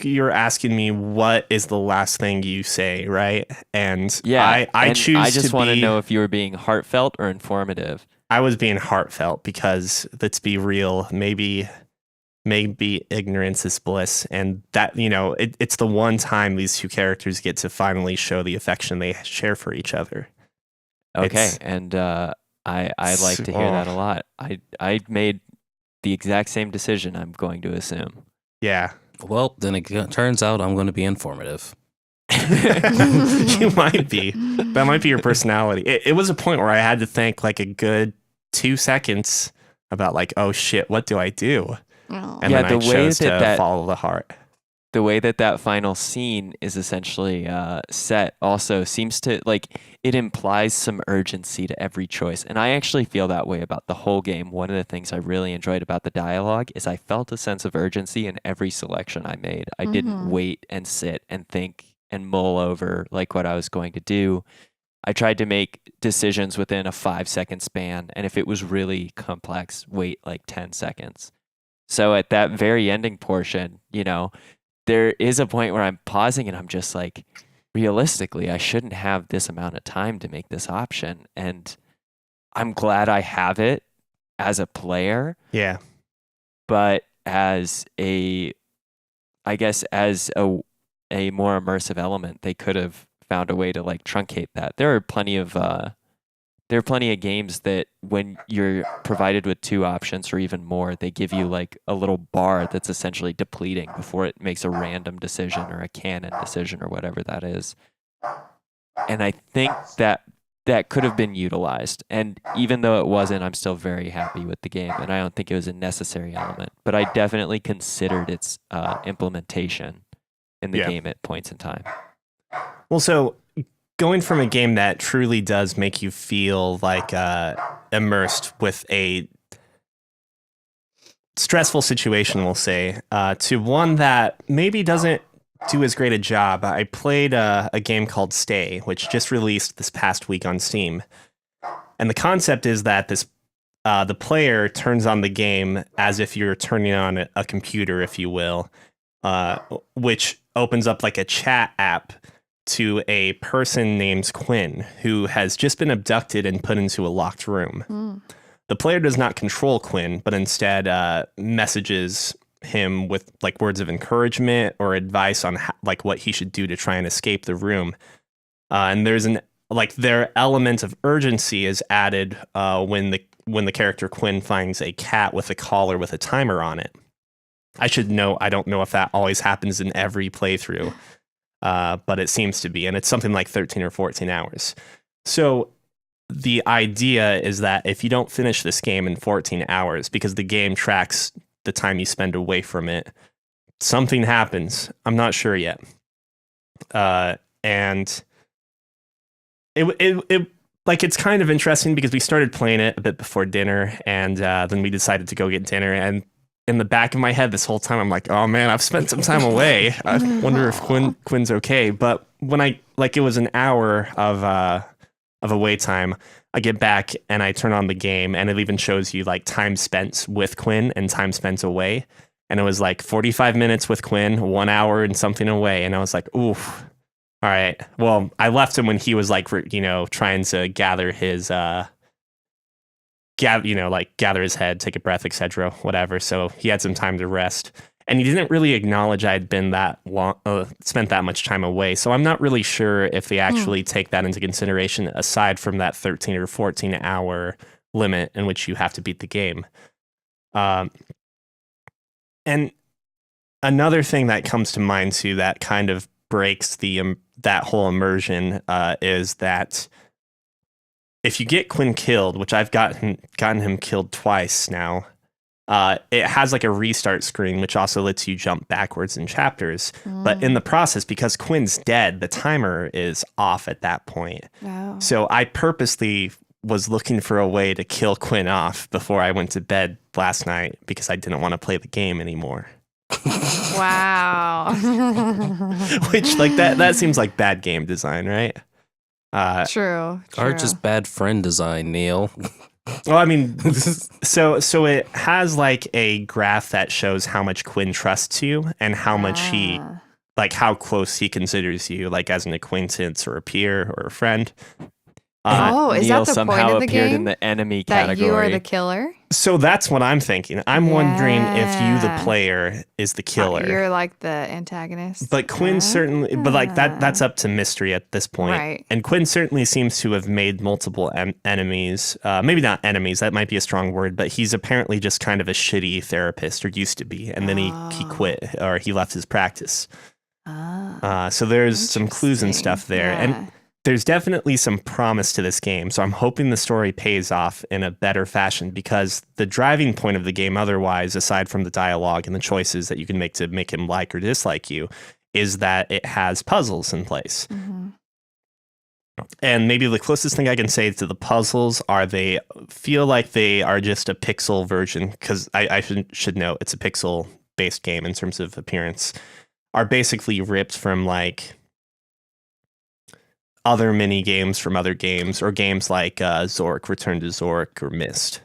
you're asking me what is the last thing you say, right? And Yeah, I and choose I just to want to be. know if you were being heartfelt or informative. I was being heartfelt because let's be real, maybe ignorance is bliss, and that it's the one time these two characters get to finally show the affection they share for each other. Okay, It's and I'd like to hear that a lot. I made the exact same decision, I'm going to assume. yeah. Well, then it turns out I'm going to be informative. You might be. That might be your personality. It was a point where I had to think like a good 2 seconds about like, oh shit, what do I do? Oh. And Yeah, then I the way chose to that follow the heart. The way that final scene is essentially set also seems to, like, it implies some urgency to every choice. And I actually feel that way about the whole game. One of the things I really enjoyed about the dialogue is I felt a sense of urgency in every selection I made. I didn't wait and sit and think and mull over like what I was going to do. I tried to make decisions within a 5-second span. And if it was really complex, wait like 10 seconds. So at that very ending portion, there is a point where I'm pausing and I'm just like, realistically, I shouldn't have this amount of time to make this option. And I'm glad I have it as a player, Yeah. but as I guess as a more immersive element, they could have found a way to like truncate that. There are plenty of games that when you're provided with 2 options or even more, they give you like a little bar that's essentially depleting before it makes a random decision or a canon decision or whatever that is. And I think that could have been utilized. And even though it wasn't, I'm still very happy with the game. And I don't think it was a necessary element, but I definitely considered its implementation in the game at points in time. Well, so going from a game that truly does make you feel like immersed with a stressful situation, we'll say, to one that maybe doesn't do as great a job. I played a game called Stay, which just released this past week on Steam. And the concept is that the player turns on the game as if you're turning on a computer, if you will, which opens up like a chat app to a person named Quinn, who has just been abducted and put into a locked room. The player does not control Quinn, but instead messages him with like words of encouragement or advice on like what he should do to try and escape the room. And there's their element of urgency is added when the character Quinn finds a cat with a collar with a timer on it. I don't know if that always happens in every playthrough. But it seems to be, and it's something like 13 or 14 hours. So the idea is that if you don't finish this game in 14 hours, because the game tracks the time you spend away from it, something happens. I'm not sure yet. And it's kind of interesting because we started playing it a bit before dinner, and then we decided to go get dinner. And in the back of my head this whole time, I'm like, oh man, I've spent some time away. I wonder if Quinn's okay. But when it was an hour of away time, I get back and I turn on the game, and it even shows you like time spent with Quinn and time spent away. And it was like 45 minutes with Quinn, 1 hour and something away. And I was like, oof. All right. Well, I left him when he was like, trying to gather his gather his head, take a breath, etc., whatever. So he had some time to rest, and he didn't really acknowledge I had been that long, spent that much time away. So I'm not really sure if they actually take that into consideration, aside from that 13 or 14 hour limit in which you have to beat the game. And another thing that comes to mind too that kind of breaks that whole immersion is that if you get Quinn killed, which I've gotten him killed twice now, it has like a restart screen, which also lets you jump backwards in chapters. But in the process, because Quinn's dead, the timer is off at that point. Oh. So I purposely was looking for a way to kill Quinn off before I went to bed last night because I didn't want to play the game anymore. Wow. Which that seems like bad game design, right? True. Or just bad friend design, Neil. Well, I mean, so it has like a graph that shows how much Quinn trusts you and how much he, Ah. like how close he considers you, like as an acquaintance or a peer or a friend. Oh, is that Neil the point somehow of the appeared game? in the enemy That category. you are the killer? So that's what I'm thinking. I'm wondering if you, the Yeah. player, is the killer. You're like the antagonist. But Quinn certainly, but like that's up to mystery at this point. Right. And Quinn certainly seems to have made multiple enemies. Maybe not enemies, that might be a strong word, but he's apparently just kind of a shitty therapist, or used to be. And then he quit, or he left his practice. So there's some clues and stuff there. Yeah. And there's definitely some promise to this game. So I'm hoping the story pays off in a better fashion, because the driving point of the game otherwise, aside from the dialogue and the choices that you can make to make him like or dislike you, is that it has puzzles in place. Mm-hmm. And maybe the closest thing I can say to the puzzles are they feel like they are just a pixel version, because I should know it's a pixel-based game in terms of appearance, are basically ripped from like other mini games from other games, or games like Zork, Return to Zork, or Myst,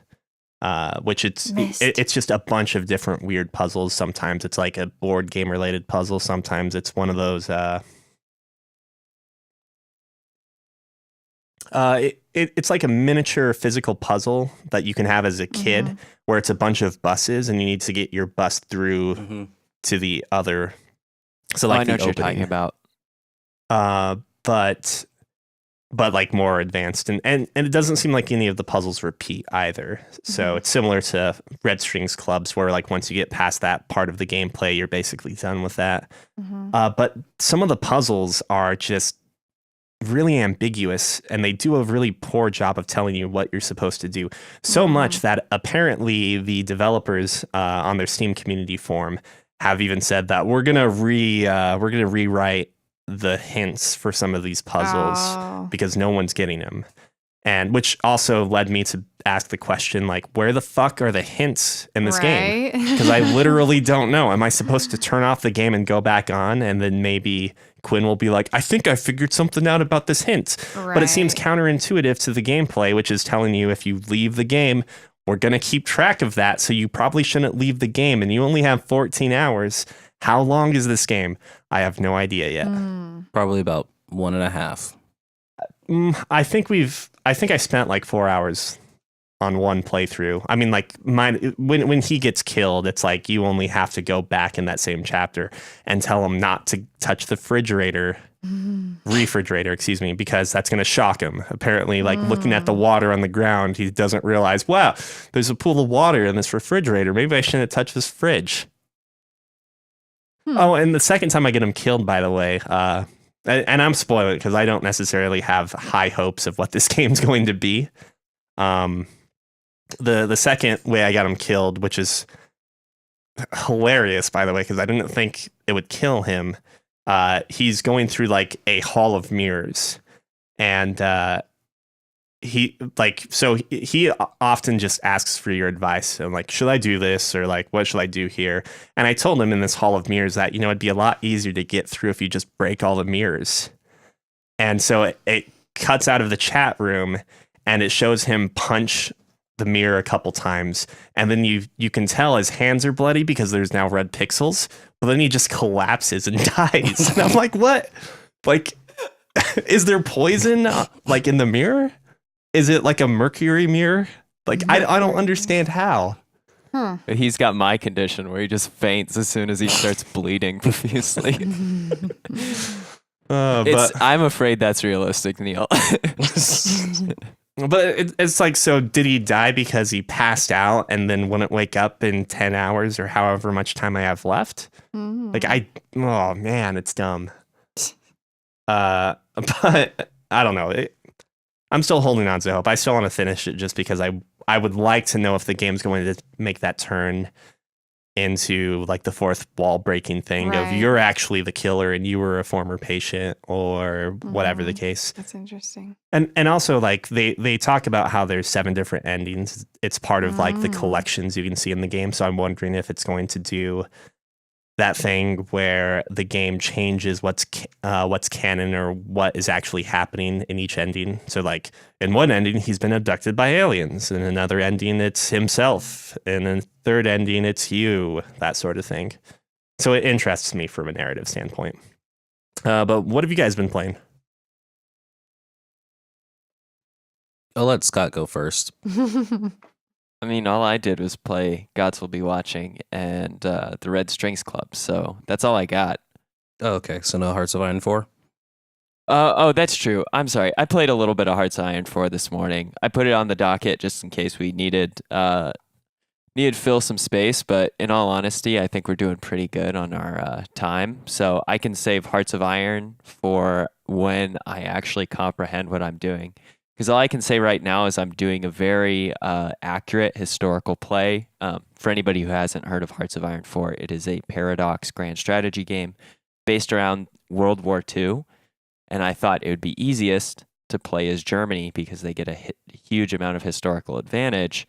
which it's just a bunch of different weird puzzles. Sometimes it's like a board game related puzzle. Sometimes it's one of those. It's like a miniature physical puzzle that you can have as a kid, where it's a bunch of buses and you need to get your bus through to the other. So like I know the what you're opening. talking about. But like more advanced, and it doesn't seem like any of the puzzles repeat either. So it's similar to Red Strings Clubs, where like once you get past that part of the gameplay, you're basically done with that. But some of the puzzles are just really ambiguous, and they do a really poor job of telling you what you're supposed to do. So much that apparently the developers on their Steam community forum have even said that we're gonna rewrite the hints for some of these puzzles because no one's getting them. And which also led me to ask the question, like, where the fuck are the hints in this game? Because I literally don't know. Am I supposed to turn off the game and go back on, and then maybe Quinn will be like, I think I figured something out about this hint. But it seems counterintuitive to the gameplay, which is telling you if you leave the game, we're going to keep track of that, so you probably shouldn't leave the game, and you only have 14 hours. How long is this game? I have no idea yet. Probably about 1.5. I think I spent like 4 hours on one playthrough. I mean, like mine, when he gets killed, it's like you only have to go back in that same chapter and tell him not to touch the refrigerator, excuse me, because that's going to shock him. Apparently, like looking at the water on the ground, he doesn't realize, wow, there's a pool of water in this refrigerator. Maybe I shouldn't touch this fridge. Oh, and the second time I get him killed, by the way, and I'm spoiling it because I don't necessarily have high hopes of what this game's going to be. The second way I got him killed, which is hilarious, by the way, because I didn't think it would kill him. He's going through like a hall of mirrors, and he often just asks for your advice. So I'm like, should I do this, or like, what should I do here? And I told him in this hall of mirrors that, it'd be a lot easier to get through if you just break all the mirrors. And so it cuts out of the chat room, and it shows him punch the mirror a couple times, and then you can tell his hands are bloody because there's now red pixels, but then he just collapses and dies. And I'm like, what? Like, is there poison like in the mirror? Is it like a mercury mirror? Like, I don't understand how. He's got my condition where he just faints as soon as he starts bleeding profusely. I'm afraid that's realistic, Neil. But it's like, so did he die because he passed out and then wouldn't wake up in 10 hours or however much time I have left? Like, oh man, it's dumb. But I don't know. I'm still holding on to hope. I still want to finish it just because I would like to know if the game's going to make that turn into like the fourth wall breaking thing of you're actually the killer and you were a former patient, or whatever the case. That's interesting. And also, like, they talk about how there's 7 different endings. It's part of like the collections you can see in the game. So I'm wondering if it's going to do that thing where the game changes what's canon or what is actually happening in each ending. So like in one ending, he's been abducted by aliens. In another ending, it's himself. In a third ending, it's you, that sort of thing. So it interests me from a narrative standpoint. But what have you guys been playing? I'll let Scott go first. I mean, all I did was play Gods Will Be Watching and the Red Strings Club, so that's all I got. Oh, okay, so no Hearts of Iron 4? Oh, that's true. I'm sorry. I played a little bit of Hearts of Iron 4 this morning. I put it on the docket just in case we needed fill some space, but in all honesty, I think we're doing pretty good on our time. So I can save Hearts of Iron for when I actually comprehend what I'm doing. Because all I can say right now is I'm doing a very accurate historical play. For anybody who hasn't heard of Hearts of Iron 4, it is a Paradox grand strategy game based around World War II. And I thought it would be easiest to play as Germany because they get a huge amount of historical advantage.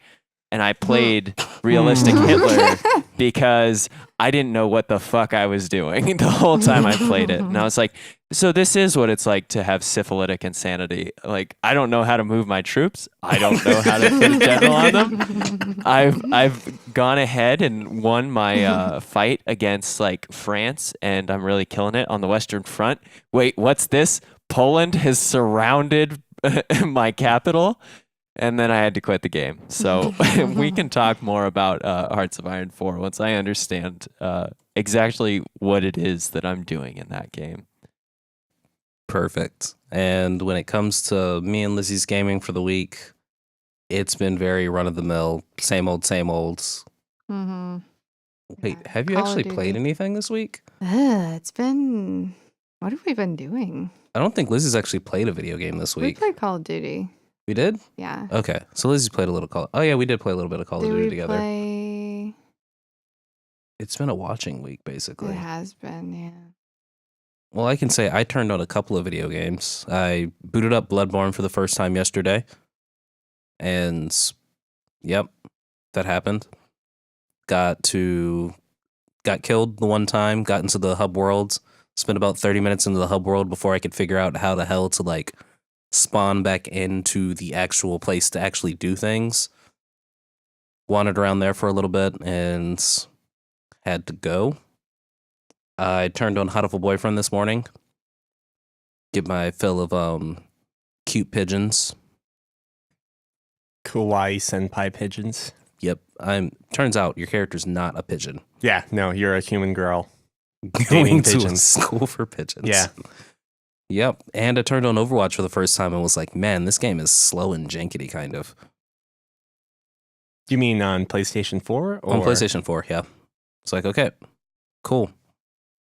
And I played realistic Hitler because I didn't know what the fuck I was doing the whole time I played it. And I was like, so this is what it's like to have syphilitic insanity. Like, I don't know how to move my troops. I don't know how to put a general on them. I've gone ahead and won my fight against like France, and I'm really killing it on the Western Front. Wait, what's this? Poland has surrounded my capital. And then I had to quit the game. So we can talk more about Hearts of Iron 4 once I understand exactly what it is that I'm doing in that game. Perfect. And when it comes to me and Lizzie's gaming for the week, it's been very run-of-the-mill, same old, same old. Mm-hmm. Wait, Yeah. have you Call of actually Duty. played anything this week? It's been. What have we been doing? I don't think Lizzie's actually played a video game this We week. played Call of Duty. We did? Yeah. Okay, so Lizzie's played a little Call. Oh yeah, we did play a little bit of Call of Did Duty we together. play? It's been a watching week, It basically. has been, yeah. Well, I can say I turned on a couple of video games. I booted up Bloodborne for the first time yesterday. And yep, that happened. Got killed the one time, got into the hub world, spent about 30 minutes into the hub world before I could figure out how the hell to like spawn back into the actual place to actually do things. Wandered around there for a little bit and had to go. I turned on Huddleful Boyfriend this morning. Get my fill of cute pigeons. Kawaii senpai pigeons. Yep. Turns out your character's not a pigeon. Yeah, no, you're a human girl. Going to a pigeons. school for pigeons. Yeah. Yep. And I turned on Overwatch for the first time and was like, man, this game is slow and jankety kind of. You mean on PlayStation 4? Or? On PlayStation 4, yeah. It's like, okay, cool.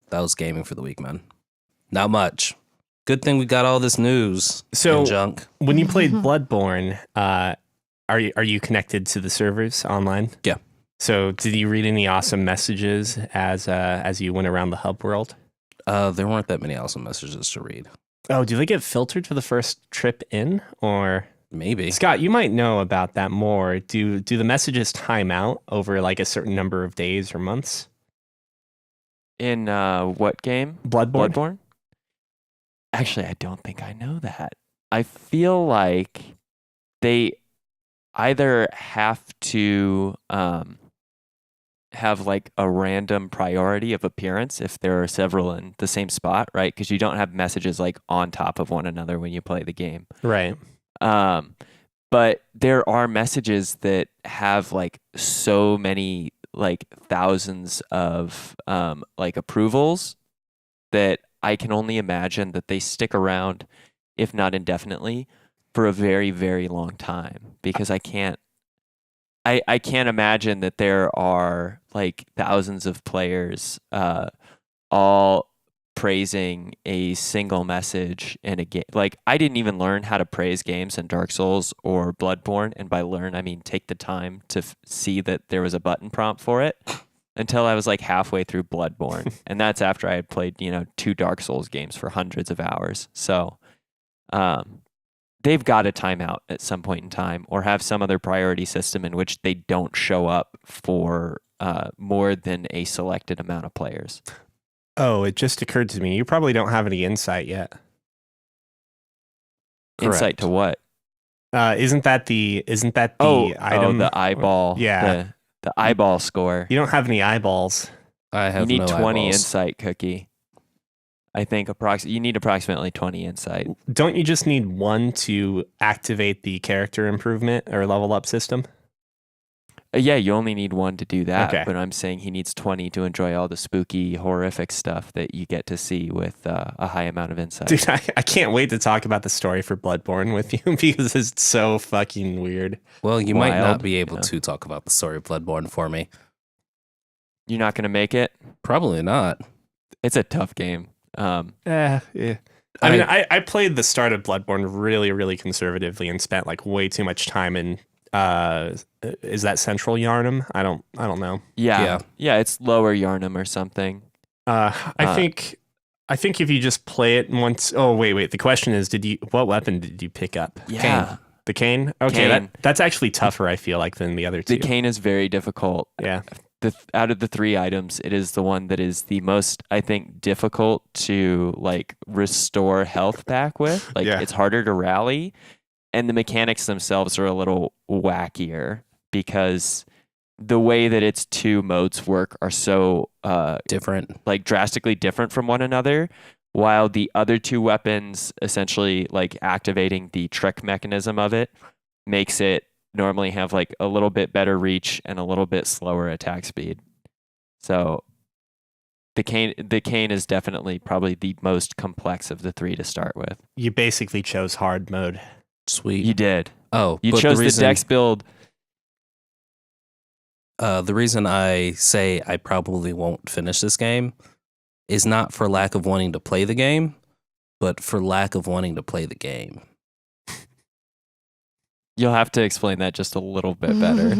That was gaming for the week, man. Not much. Good thing we got all this news So and junk. when you played Bloodborne, are you connected to the servers online? Yeah. So did you read any awesome messages as you went around the hub world? There weren't that many awesome messages to read. Oh, do they get filtered for the first trip in? Or Maybe. Scott, you might know about that more. Do the messages time out over like a certain number of days or months? In what game? Bloodborne? Bloodborne? Actually, I don't think I know that. I feel like they either have to have like a random priority of appearance if there are several in the same spot, right? Because you don't have messages like on top of one another when you play the game. Right. But there are messages that have like so many like thousands of like approvals that I can only imagine that they stick around, if not indefinitely, for a very, very long time. Because I can't imagine that there are like thousands of players all praising a single message in a game. Like, I didn't even learn how to praise games in Dark Souls or Bloodborne, and by learn I mean take the time to see that there was a button prompt for it until I was like halfway through Bloodborne. And that's after I had played 2 Dark Souls games for hundreds of hours. So they've got to time out at some point in time or have some other priority system in which they don't show up for more than a selected amount of players. Oh, it just occurred to me. You probably don't have any insight yet. Insight to what? Isn't that the item? The eyeball. Yeah. The eyeball score. You don't have any eyeballs. I have You need no 20 eyeballs. insight, Cookie. I think you need approximately 20 insight. Don't you just need 1 to activate the character improvement or level up system? Yeah, you only need 1 to do that, Okay. but I'm saying he needs 20 to enjoy all the spooky, horrific stuff that you get to see with a high amount of insight. Dude, I can't wait to talk about the story for Bloodborne with you because it's so fucking weird. Well, you might Wild. not be able Yeah. to talk about the story of Bloodborne for me. You're not going to make it? Probably not. It's a tough game. Yeah. I mean, I played the start of Bloodborne really, really conservatively and spent like way too much time in. Is that Central Yarnum? I don't know. Yeah, it's lower Yarnum or something. I think if you just play it once. Oh wait. The question is, what weapon did you pick up? Yeah. The cane. Okay, Cane. that's actually tougher. I feel like than the other two. The cane is very difficult. Yeah. Out of the 3 items, it is the one that is the most, I think, difficult to like restore health back with. Like Yeah. it's harder to rally, and the mechanics themselves are a little wackier because the way that its 2 modes work are so Different. like drastically different from one another. While the other 2 weapons, essentially like activating the trick mechanism of it, makes it normally have like a little bit better reach and a little bit slower attack speed. So the cane is definitely probably the most complex of the 3 to start with. You basically chose hard mode. Sweet. You did. Oh, You but chose the reason, dex build. The reason I say I probably won't finish this game is not for lack of wanting to play the game, but for lack of wanting to play the game. You'll have to explain that just a little bit better.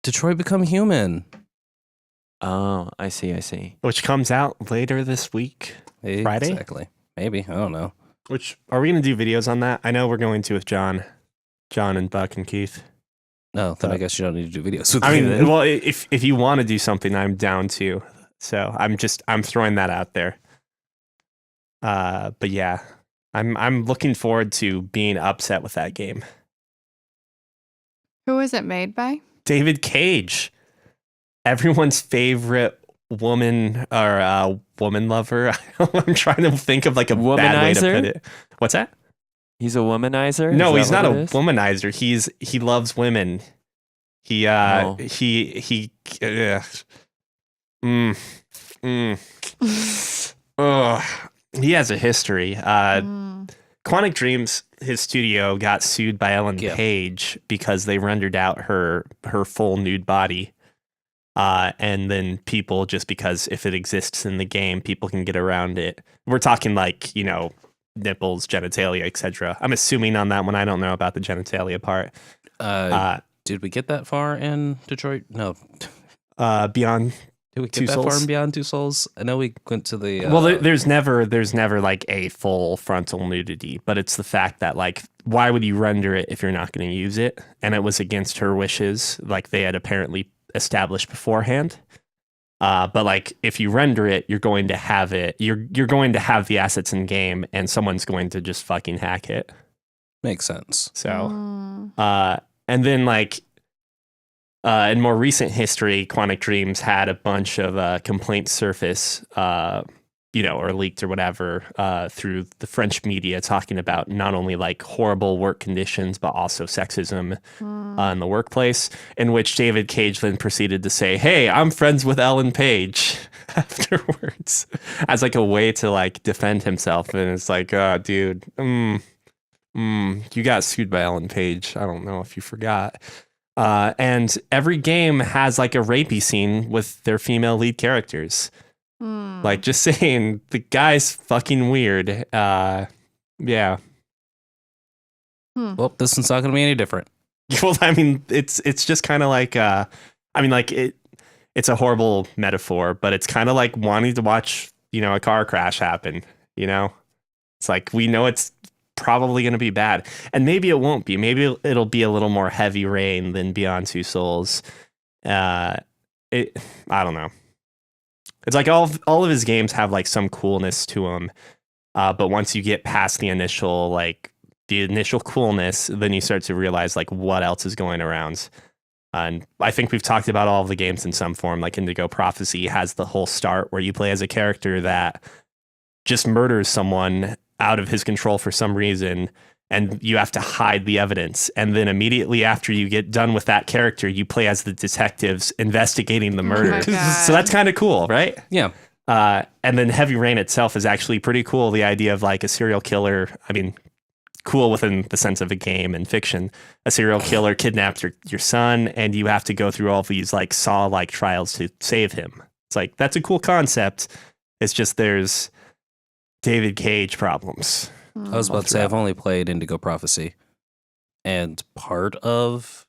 Detroit Become Human. Oh, I see. Which comes out later this week. Friday? Exactly. Maybe. I don't know. Which are we going to do videos on that? I know we're going to with John and Buck and Keith. No, then I guess you don't need to do videos with I me mean, then. well, if you want to do something, I'm down too. So I'm throwing that out there. But yeah, I'm looking forward to being upset with that game. Who was it made by? David Cage, everyone's favorite woman or woman lover. I'm trying to think of like a bad way to Womanizer? put it. What's that? He's a womanizer? No, Is he's that not a what it is? womanizer. He loves women. He Oh. he Ugh. He has a history. Quantic Dreams, his studio, got sued by Ellen Yeah. Page because they rendered out her full nude body. And then people, just because if it exists in the game, people can get around it. We're talking like, nipples, genitalia, etc. I'm assuming on that one. I don't know about the genitalia part. Did we get that far in Detroit? No. Beyond Did we get Two that far Souls? in Beyond Two Souls? I know we went to the. well, there's never like a full frontal nudity, but it's the fact that like, why would you render it if you're not going to use it? And it was against her wishes, like they had apparently established beforehand. But like, if you render it, you're going to have it. You're going to have the assets in game, and someone's going to just fucking hack it. Makes sense. So, and then like. In more recent history, Quantic Dreams had a bunch of complaints surface, or leaked or whatever, through the French media, talking about not only like horrible work conditions, but also sexism in the workplace, in which David Cage then proceeded to say, "Hey, I'm friends with Ellen Page," afterwards, as like a way to like defend himself. And it's like, dude, you got sued by Ellen Page. I don't know if you forgot. And every game has like a rapey scene with their female lead characters. Like, just saying, the guy's fucking weird. Yeah. Well, this one's not going to be any different. Well, I mean, it's just kind of like, it's a horrible metaphor, but it's kind of like wanting to watch, a car crash happen. It's like, we know it's probably going to be bad, and maybe it won't be. Maybe it'll be a little more heavy rain than Beyond Two Souls, I don't know. It's like all of his games have like some coolness to them, but once you get past the initial coolness, then you start to realize like what else is going around. And I think we've talked about all of the games in some form. Like Indigo Prophecy has the whole start where you play as a character that just murders someone out of his control for some reason, and you have to hide the evidence. And then immediately after you get done with that character, you play as the detectives investigating the murder. So that's kind of cool, right? Yeah. And then Heavy Rain itself is actually pretty cool. The idea of like a serial killer, I mean, cool within the sense of a game and fiction. A serial killer kidnaps your son, and you have to go through all these like Saw-like trials to save him. It's like, that's a cool concept. It's just there's David Cage problems. I was about to say, I've only played Indigo Prophecy and part of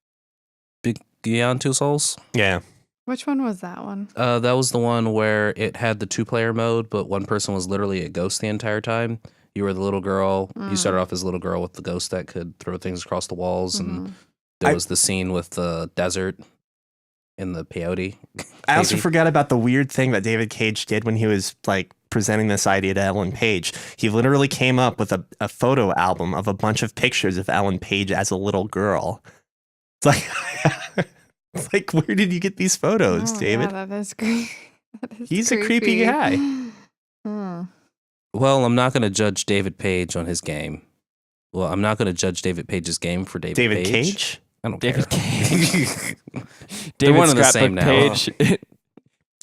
Beyond Two Souls. Yeah. Which one was that one? That was the one where it had the 2-player mode, but one person was literally a ghost the entire time. You were the little girl. You started off as a little girl with the ghost that could throw things across the walls, and there was the scene with the desert in the peyote. I also forgot about the weird thing that David Cage did when he was like presenting this idea to Ellen Page. He literally came up with a photo album of a bunch of pictures of Ellen Page as a little girl. It's like, it's like, where did you get these photos, David? Yeah, that is creepy. He's a creepy guy. Well, I'm not going to judge David Page on his game. Well, I'm not going to judge David Page's game for David Page. Cage? I don't David care. Cage. They're one David and the same now. Page.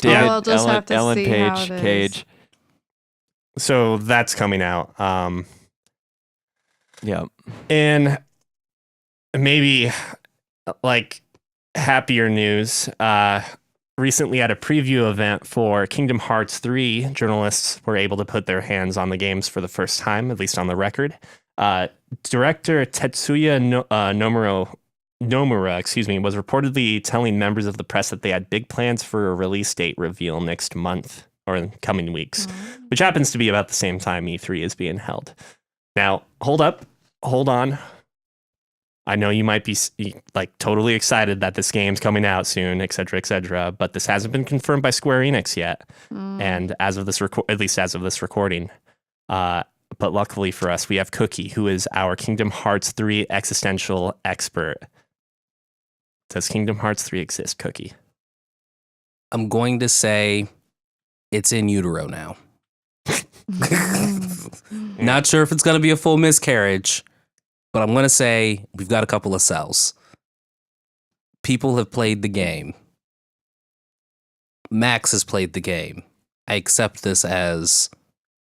Yeah, we'll just have to Ellen see Page how it is. Cage. So that's coming out. Yeah. And maybe like happier news. Recently at a preview event for Kingdom Hearts 3, journalists were able to put their hands on the games for the first time, at least on the record. Director Tetsuya Nomura, was reportedly telling members of the press that they had big plans for a release date reveal next month or in coming weeks, which happens to be about the same time E3 is being held. Now, hold on. I know you might be like totally excited that this game's coming out soon, et cetera, but this hasn't been confirmed by Square Enix yet. And as of this at least as of this recording, but luckily for us, we have Cookie, who is our Kingdom Hearts 3 existential expert. Does Kingdom Hearts 3 exist, Cookie? I'm going to say it's in utero now. Not sure if it's going to be a full miscarriage, but I'm going to say we've got a couple of cells. People have played the game. Max has played the game. I accept this as,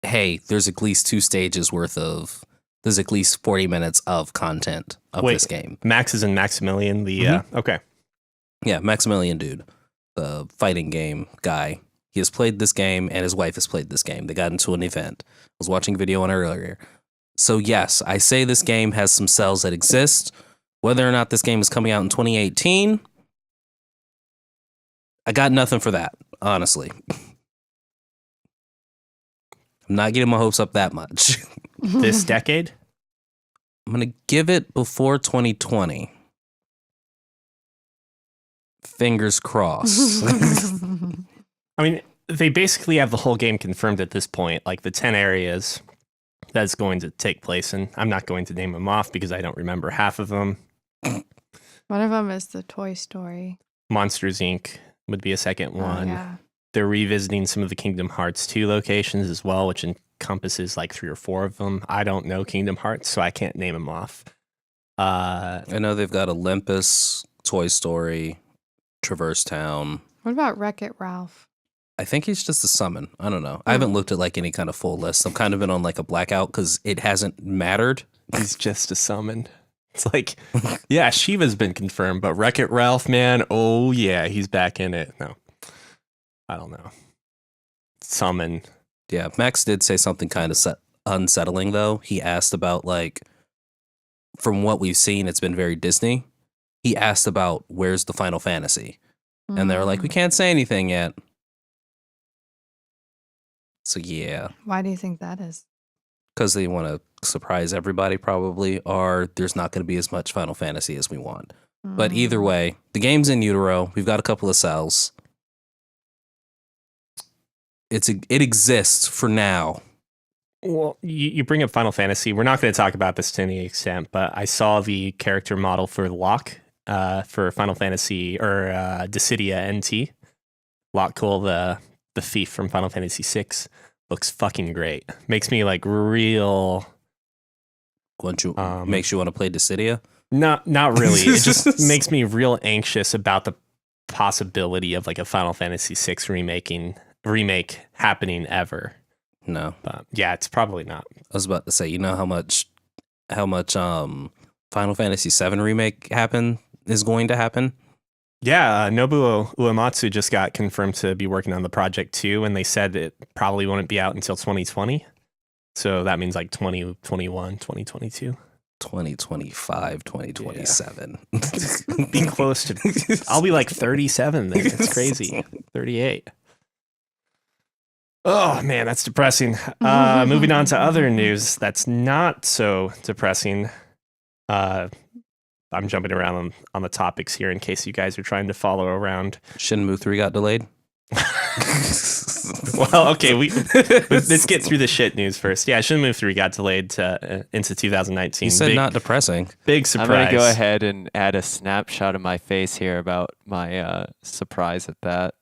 hey, there's at least 2 stages worth of, there's at least 40 minutes of content of this game. Max is in Maximilian, okay. Yeah, Maximilian dude, the fighting game guy. He has played this game and his wife has played this game. They got into an event. I was watching a video on it earlier. So yes, I say this game has some cells that exist. Whether or not this game is coming out in 2018, I got nothing for that, honestly. I'm not getting my hopes up that much. This decade? I'm going to give it before 2020. Fingers crossed. I mean, they basically have the whole game confirmed at this point, like the 10 areas that's going to take place. And I'm not going to name them off because I don't remember half of them. One of them is the Toy Story. Monsters, Inc. would be a second one. Yeah. They're revisiting some of the Kingdom Hearts 2 locations as well, which encompasses like 3 or 4 of them. I don't know Kingdom Hearts, so I can't name them off. I know they've got Olympus, Toy Story, Traverse Town. What about Wreck-It Ralph? I think he's just a summon. I don't know. I haven't looked at like any kind of full list. I've kind of been on like a blackout because it hasn't mattered. He's just a summon. It's like, yeah, Shiva's been confirmed, but Wreck-It Ralph, man, oh yeah, he's back in it. No, I don't know. Summon. Yeah, Max did say something kind of unsettling though. He asked about like, from what we've seen, it's been very Disney. He asked about where's the Final Fantasy, and they were like, we can't say anything yet. So yeah. Why do you think that is? Because they want to surprise everybody probably, or there's not going to be as much Final Fantasy as we want. But either way, the game's in utero. We've got a couple of cells. it exists for now. Well, you bring up Final Fantasy. We're not going to talk about this to any extent, but I saw the character model for Locke for Final Fantasy or Dissidia NT. Locke Cool, the thief from Final Fantasy VI, looks fucking great. Makes me like real. Makes you want to play Dissidia? Not really. It just makes me real anxious about the possibility of like a Final Fantasy VI remake happening ever. No. But yeah, it's probably not. I was about to say, you know how much Final Fantasy VII remake is going to happen? Yeah, Nobuo Uematsu just got confirmed to be working on the project too, and they said it probably won't be out until 2020. So that means like 2021, 2022. 2025, 2027. Yeah. Being close to... I'll be like 37 then. It's crazy. 38. Oh, man, that's depressing. Moving on to other news that's not so depressing. I'm jumping around on the topics here in case you guys are trying to follow around. Shenmue 3 got delayed. Well, okay, let's get through the shit news first. Yeah, Shenmue 3 got delayed into 2019. You said not depressing. Big surprise. I'm going to go ahead and add a snapshot of my face here about my surprise at that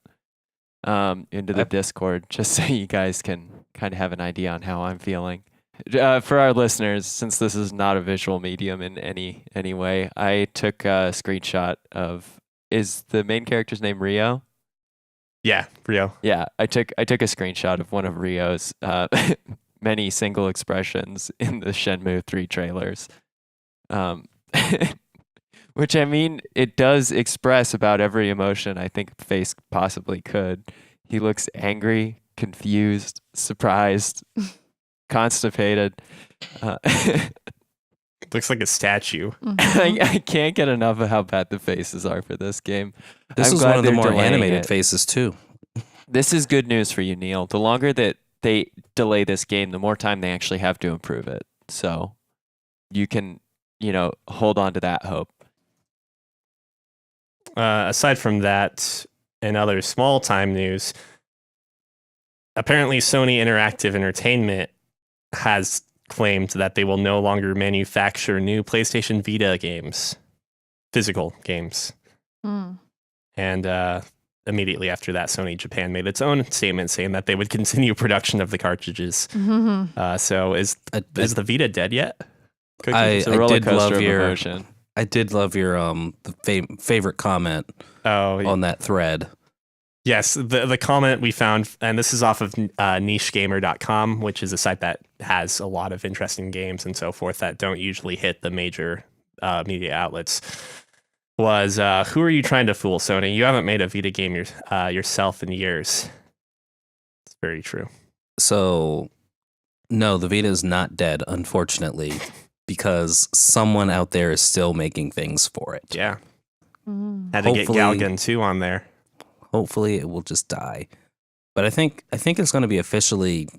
into the Discord, just so you guys can kind of have an idea on how I'm feeling. For our listeners, since this is not a visual medium in any way, I took a screenshot of, is the main character's name Rio? Yeah, Rio. Yeah, I took a screenshot of one of Rio's many single expressions in the Shenmue 3 trailers. Which, I mean, it does express about every emotion I think a face possibly could. He looks angry, confused, surprised, constipated. Looks like a statue. I can't get enough of how bad the faces are for this game. This is one of the more animated faces too. This is good news for you, Neil. The longer that they delay this game, the more time they actually have to improve it. So you can, hold on to that hope. Aside from that, and other small time news, apparently Sony Interactive Entertainment has claimed that they will no longer manufacture new PlayStation Vita games, physical games. And immediately after that, Sony Japan made its own statement saying that they would continue production of the cartridges. So is the Vita dead yet? I did love your favorite comment on that thread. Yes, the comment we found, and this is off of nichegamer.com, which is a site that has a lot of interesting games and so forth that don't usually hit the major media outlets, was, who are you trying to fool, Sony? You haven't made a Vita game yourself in years. It's very true. So, no, the Vita is not dead, unfortunately, because someone out there is still making things for it. Yeah. Had to get Galgun 2 on there. Hopefully it will just die. But I think it's going to be officially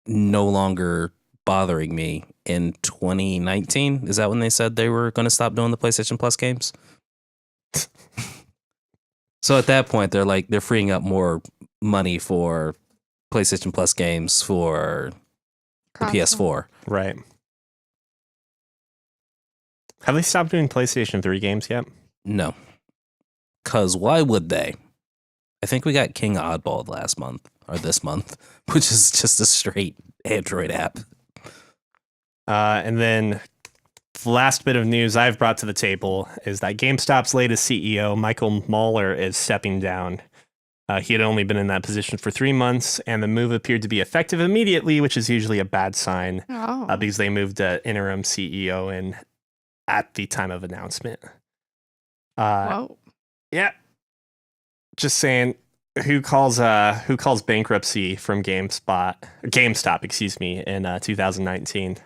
no longer bothering me in 2019. Is that when they said they were going to stop doing the PlayStation Plus games? So at that point, they're freeing up more money for PlayStation Plus games for the PS4. Right. Have they stopped doing PlayStation 3 games yet? No. Because why would they? I think we got King Oddball this month, which is just a straight Android app. And then the last bit of news I've brought to the table is that GameStop's latest CEO, Michael Mueller, is stepping down. He had only been in that position for 3 months, and the move appeared to be effective immediately, which is usually a bad sign because they moved an interim CEO in at the time of announcement. Whoa. Yeah. Just saying, who calls bankruptcy from GameStop, in 2019?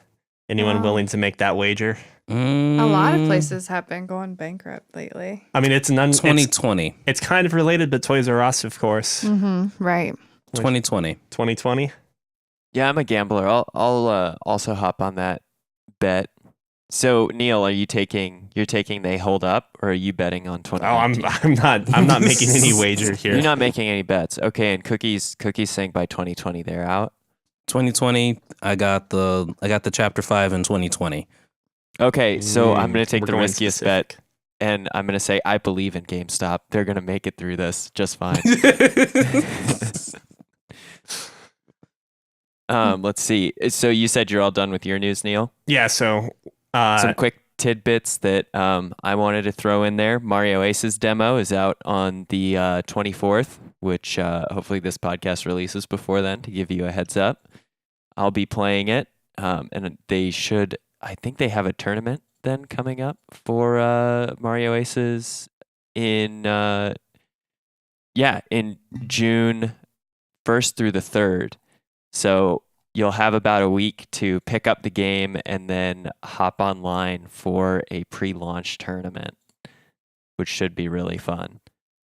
Anyone willing to make that wager? A lot of places have been going bankrupt lately. I mean, it's 2020. It's kind of related to Toys R Us, of course. Right. 2020. 2020. Yeah, I'm a gambler. I'll also hop on that bet. So Neil, you're taking they hold up, or are you betting on Oh, I'm 2019? I'm not making any wager here. You're not making any bets. Okay, and cookies saying by 2020 they're out. 2020, I got the chapter 5 in 2020. Okay, so I'm gonna take We're the going riskiest specific. bet, and I'm gonna say I believe in GameStop. They're gonna make it through this just fine. Let's see. So you said you're all done with your news, Neil? Yeah, so Some quick tidbits that I wanted to throw in there. Mario Ace's demo is out on the 24th, which hopefully this podcast releases before then to give you a heads up. I'll be playing it, and I think they have a tournament then coming up for Mario Aces in in June 1st through the 3rd. So you'll have about a week to pick up the game and then hop online for a pre-launch tournament, which should be really fun.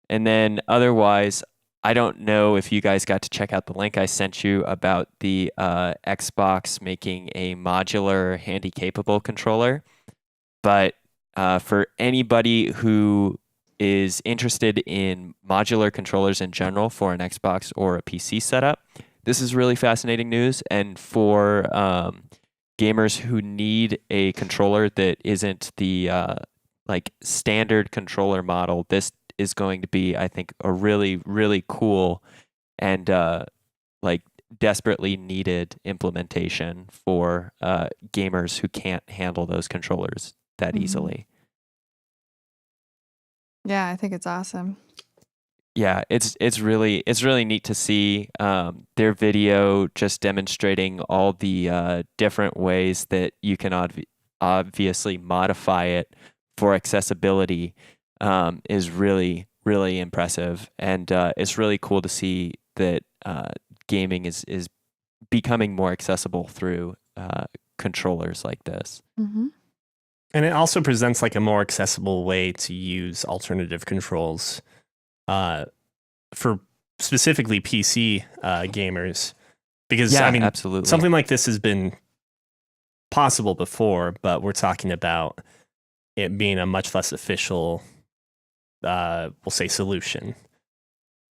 And then otherwise, I don't know if you guys got to check out the link I sent you about the Xbox making a modular Handicapable controller. But for anybody who is interested in modular controllers in general for an Xbox or a PC setup, this is really fascinating news. And for gamers who need a controller that isn't the standard controller model, this is going to be, I think, a really, really cool and desperately needed implementation for gamers who can't handle those controllers that easily. Yeah, I think it's awesome. Yeah, it's really neat to see their video just demonstrating all the different ways that you can obviously modify it for accessibility is really, really impressive, and it's really cool to see that gaming is becoming more accessible through controllers like this. Mm-hmm. And it also presents like a more accessible way to use alternative controls for specifically PC gamers. Because, Yeah, I mean, absolutely. something like this has been possible before, but we're talking about it being a much less official, we'll say, solution.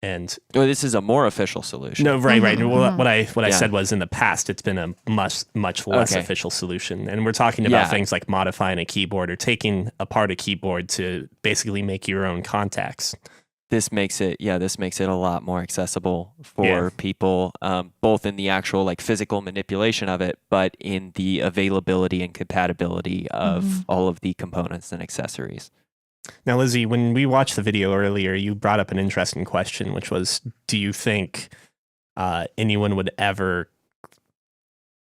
And this is a more official solution. no, right. Well, Mhm. what I Yeah. said was in the past, it's been a much less Okay. official solution, and we're talking about Yeah. things like modifying a keyboard or taking apart a keyboard to basically make your own contacts. This makes it a lot more accessible for Yeah. people, both in the actual physical manipulation of it, but in the availability and compatibility of all of the components and accessories. Now, Lizzie, when we watched the video earlier, you brought up an interesting question, which was, do you think anyone would ever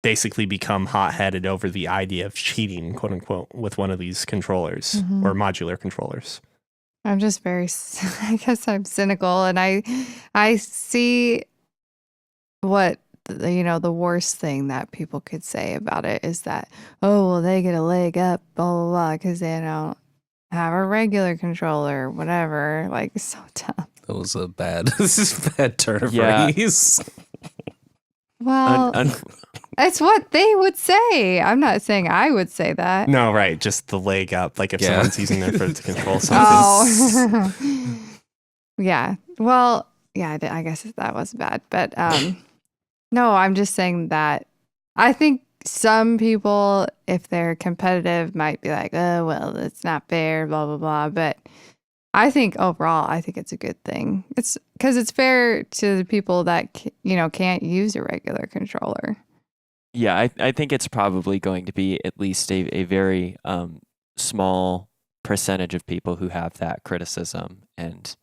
basically become hot-headed over the idea of cheating, quote unquote, with one of these controllers or modular controllers? I'm just I guess I'm cynical, and I see what the worst thing that people could say about it is that, oh, well, they get a leg up, blah blah blah, because they don't have a regular controller, whatever. Like, so dumb. That was a bad turn of Yeah. phrase. Well, it's what they would say. I'm not saying I would say that. No, right. Just the leg up. Like if Yeah. someone's using their foot to control something. Oh, yeah. Well, yeah. I guess that was bad, but no. I'm just saying that I think some people, if they're competitive, might be like, "Oh, well, it's not fair," blah blah blah. But I think overall, I think it's a good thing. It's because it's fair to the people that can't use a regular controller. Yeah, I think it's probably going to be at least a very small percentage of people who have that criticism, and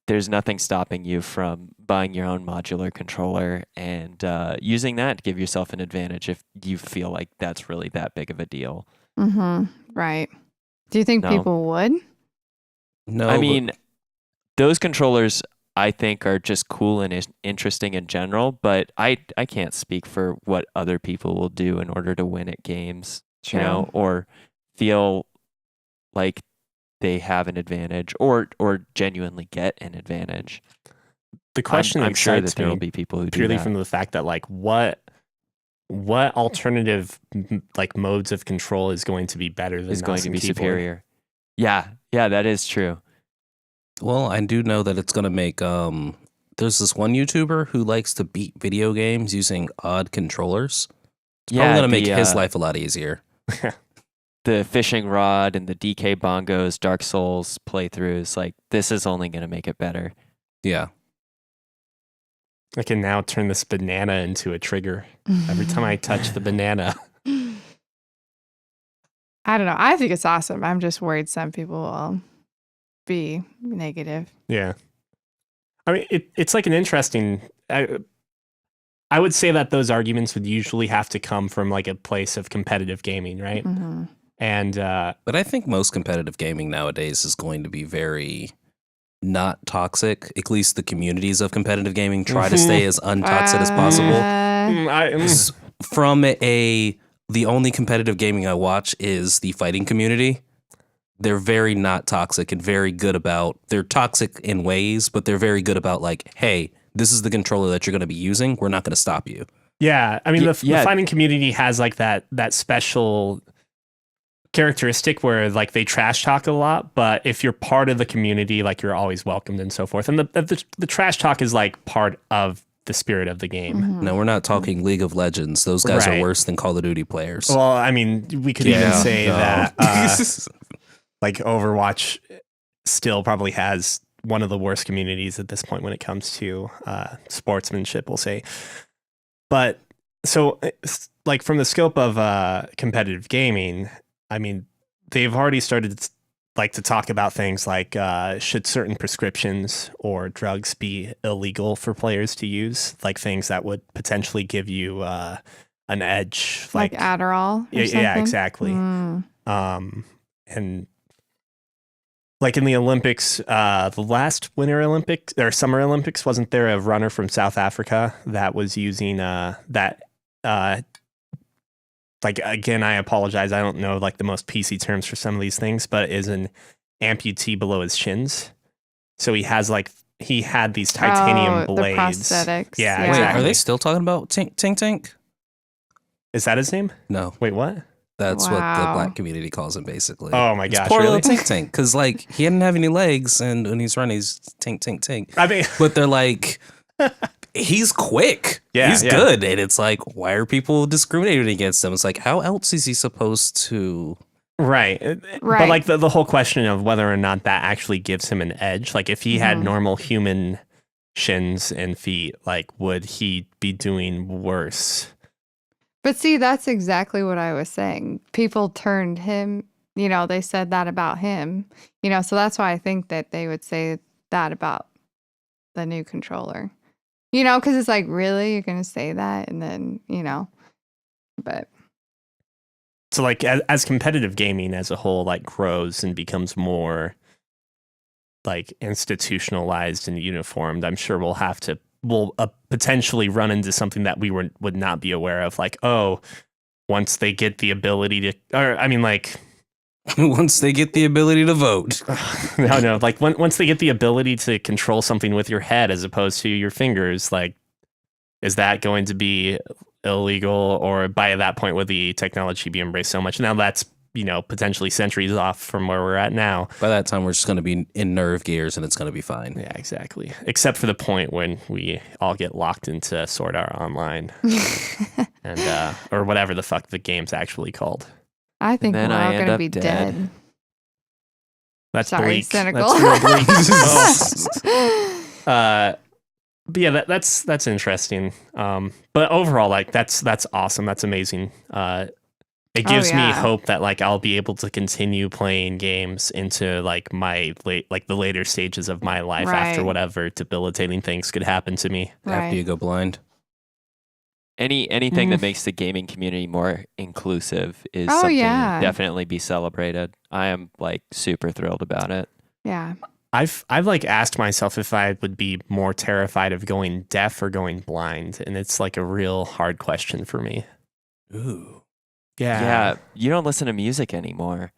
there's nothing stopping you from buying your own modular controller and using that to give yourself an advantage if you feel like that's really that big of a deal. Mm-hmm. Right. Do you think No. people would? No, I but- mean, those controllers I think are just cool and interesting in general, but I can't speak for what other people will do in order to win at games, or feel like they have an advantage or genuinely get an advantage. The question I'm sure excites that there will me be people who do purely that. from the fact that like what what alternative like modes of control is going to be better than Is going mouse to and be keyboard? superior. Yeah, that is true. Well, I do know that it's going to make there's this one YouTuber who likes to beat video games using odd controllers. It's probably going to make his life a lot easier. The fishing rod and the DK bongos, Dark Souls playthroughs, like this is only going to make it better. Yeah. I can now turn this banana into a trigger. Every time I touch the banana. I don't know. I think it's awesome. I'm just worried some people will be negative. Yeah. I mean, it's like an interesting... I would say that those arguments would usually have to come from like a place of competitive gaming, right? Mm-hmm. And but I think most competitive gaming nowadays is going to be very not toxic. At least the communities of competitive gaming try to stay as untoxic as possible. From the only competitive gaming I watch is the fighting community. They're very not toxic and very good about, they're toxic in ways, but they're very good about like, hey, this is the controller that you're going to be using. We're not going to stop you. Yeah. I mean, the fighting community has like that special characteristic where like they trash talk a lot, but if you're part of the community, like you're always welcomed and so forth. And the trash talk is like part of the spirit of the game. Mm-hmm. No, we're not talking League of Legends. Those guys are worse than Call of Duty players. Well, I mean, we could even say that like Overwatch still probably has one of the worst communities at this point when it comes to sportsmanship, we'll say. But so like from the scope of competitive gaming, I mean, they've already started to talk about things like should certain prescriptions or drugs be illegal for players to use, like things that would potentially give you an edge, like Adderall. Yeah, exactly. And like in the Olympics, the last Winter Olympics or Summer Olympics, wasn't there a runner from South Africa that was using that? Like, again, I apologize. I don't know like the most PC terms for some of these things, but is an amputee below his shins. So he had these titanium blades. The prosthetics. Yeah, Wait, exactly. are they still talking about Tink? Is that his name? No. Wait, what? That's what the black community calls him, basically. Oh my gosh, poor really? little Tink, because like he didn't have any legs, and when he's running, he's Tink. I mean, but they're like, he's quick, he's good, and it's like, why are people discriminating against him? It's like, how else is he supposed to? Right. But like the whole question of whether or not that actually gives him an edge, like if he had normal human shins and feet, like would he be doing worse? But see, that's exactly what I was saying. People turned him, they said that about him, so that's why I think that they would say that about the new controller, because it's like, really, you're going to say that? And then, but. So like as competitive gaming as a whole, like grows and becomes more like institutionalized and uniformed, I'm sure we'll potentially run into something that we would not be aware of. Like, once they get the ability to, or I mean, like, once they get the ability to vote. no, like once they get the ability to control something with your head as opposed to your fingers, like, is that going to be illegal? Or by that point, would the technology be embraced so much? Now that's, potentially centuries off from where we're at now. By that time, we're just going to be in nerve gears and it's going to be fine. Yeah, exactly. Except for the point when we all get locked into Sword Art Online and or whatever the fuck the game's actually called. I think we're all going to be dead. That's Sorry, bleak. cynical. That's real bleak. But yeah, that's interesting. But overall, like that's awesome. That's amazing. It gives me hope that like I'll be able to continue playing games into like the later stages of my life after whatever debilitating things could happen to me. After you go blind. Anything that makes the gaming community more inclusive is something to definitely be celebrated. I am like super thrilled about it. Yeah. I've like asked myself if I would be more terrified of going deaf or going blind, and it's like a real hard question for me. Ooh. Yeah, you don't listen to music anymore.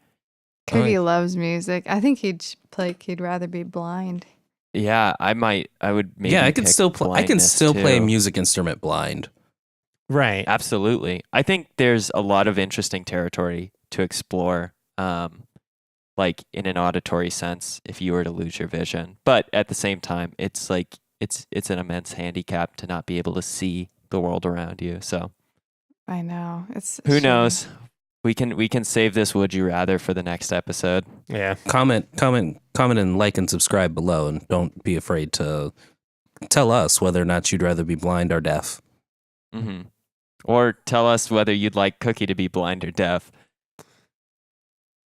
Cookie loves music. I think he'd rather be blind. Yeah, I would maybe. Yeah, I can still play a too. music instrument blind. Right. Absolutely. I think there's a lot of interesting territory to explore, like in an auditory sense, if you were to lose your vision. But at the same time, it's like it's an immense handicap to not be able to see the world around you. So I know. It's who shame. knows? We can save this would you rather for the next episode. Yeah. Comment, and like and subscribe below, and don't be afraid to tell us whether or not you'd rather be blind or deaf. Mm-hmm. Or tell us whether you'd like Cookie to be blind or deaf.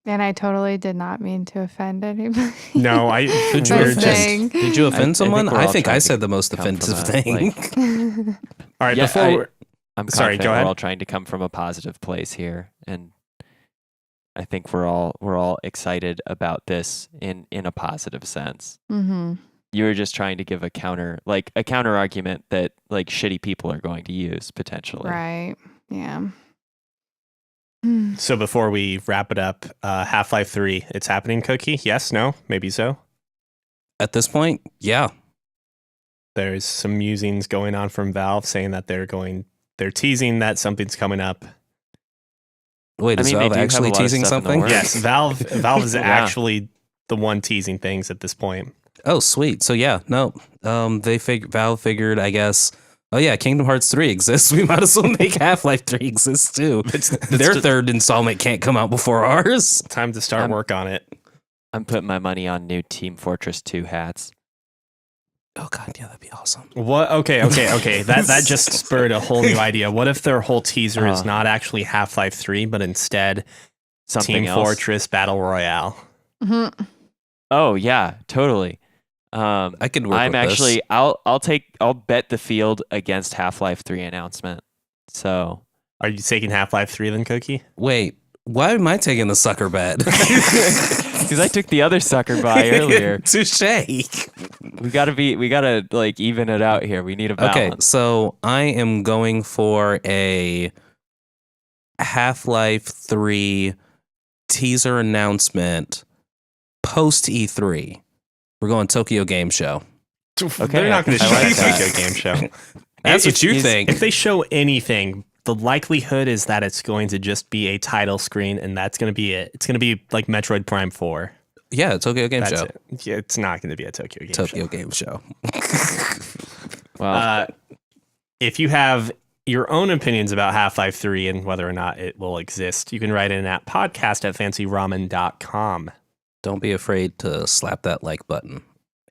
And I totally did not mean to offend anybody. No, Did you By we're offend? saying- Did you I offend someone? we're I all think I trying said to the most come from offensive a, thing. all right. Yeah, Before I'm Sorry, confident go we're ahead. all trying to come from a positive place here, and I think we're all excited about this in a positive sense. Mm-hmm. You were just trying to give a counter argument that like shitty people are going to use potentially. Right. Yeah. So before we wrap it up, Half-Life 3, it's happening, Cookie? Yes, no, maybe so. At this point, yeah. There's some musings going on from Valve saying that they're teasing that something's coming up. Wait, I is mean, they Valve do have actually a lot of teasing stuff in the something? works. Yes, Valve is Yeah. actually the one teasing things at this point. Oh, sweet. So yeah, no. Valve figured, I guess. Oh yeah, Kingdom Hearts 3 exists. We might as well make Half-Life 3 exist too. Their third installment can't come out before ours. Time to start work on it. I'm putting my money on new Team Fortress 2 hats. Oh god, yeah, that'd be awesome. What? Okay. That just spurred a whole new idea. What if their whole teaser is not actually Half-Life 3, but instead Something Team else. Fortress Battle Royale? Mm-hmm. Oh yeah, totally. I could work I'm with actually this. I'll bet the field against Half-Life 3 announcement. So Are you taking Half-Life 3 then, Cookie? Wait, why am I taking the sucker bet? because I took the other sucker by earlier. Touche. We gotta like even it out here. We need a balance. Okay, so I am going for a Half-Life 3 teaser announcement post E3. We're going Tokyo Game Show. They're not going to I show like the that. Tokyo Game Show. That's what you If- think. If they show anything, the likelihood is that it's going to just be a title screen, and that's going to be it. It's going to be like Metroid Prime 4. Yeah, Tokyo Game That's Show. it. Yeah, it's not going to be a Tokyo Game Show. Tokyo Game Show. Well, If you have your own opinions about Half-Life 3 and whether or not it will exist, you can write in at podcast@fancyramen.com. Don't be afraid to slap that like button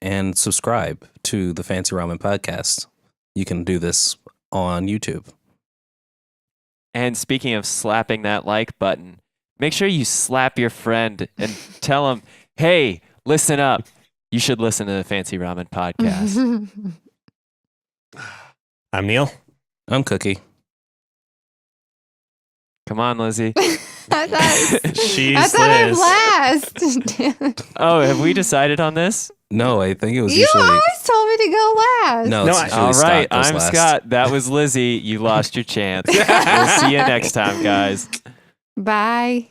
and subscribe to the Fancy Ramen podcast. You can do this on YouTube. and speaking of slapping that like button, make sure you slap your friend and tell him, "Hey, listen up. You should listen to the Fancy Ramen podcast." I'm Neil. I'm Cookie. Come on, Lizzie. I thought She's I'm Liz. last. Oh, have we decided on this? No, I think it was You usually. always told me to go last. No, No, it's I- usually All right, Scott goes I'm last. Scott. That was Lizzie. You lost your chance. We'll see you next time, guys. Bye.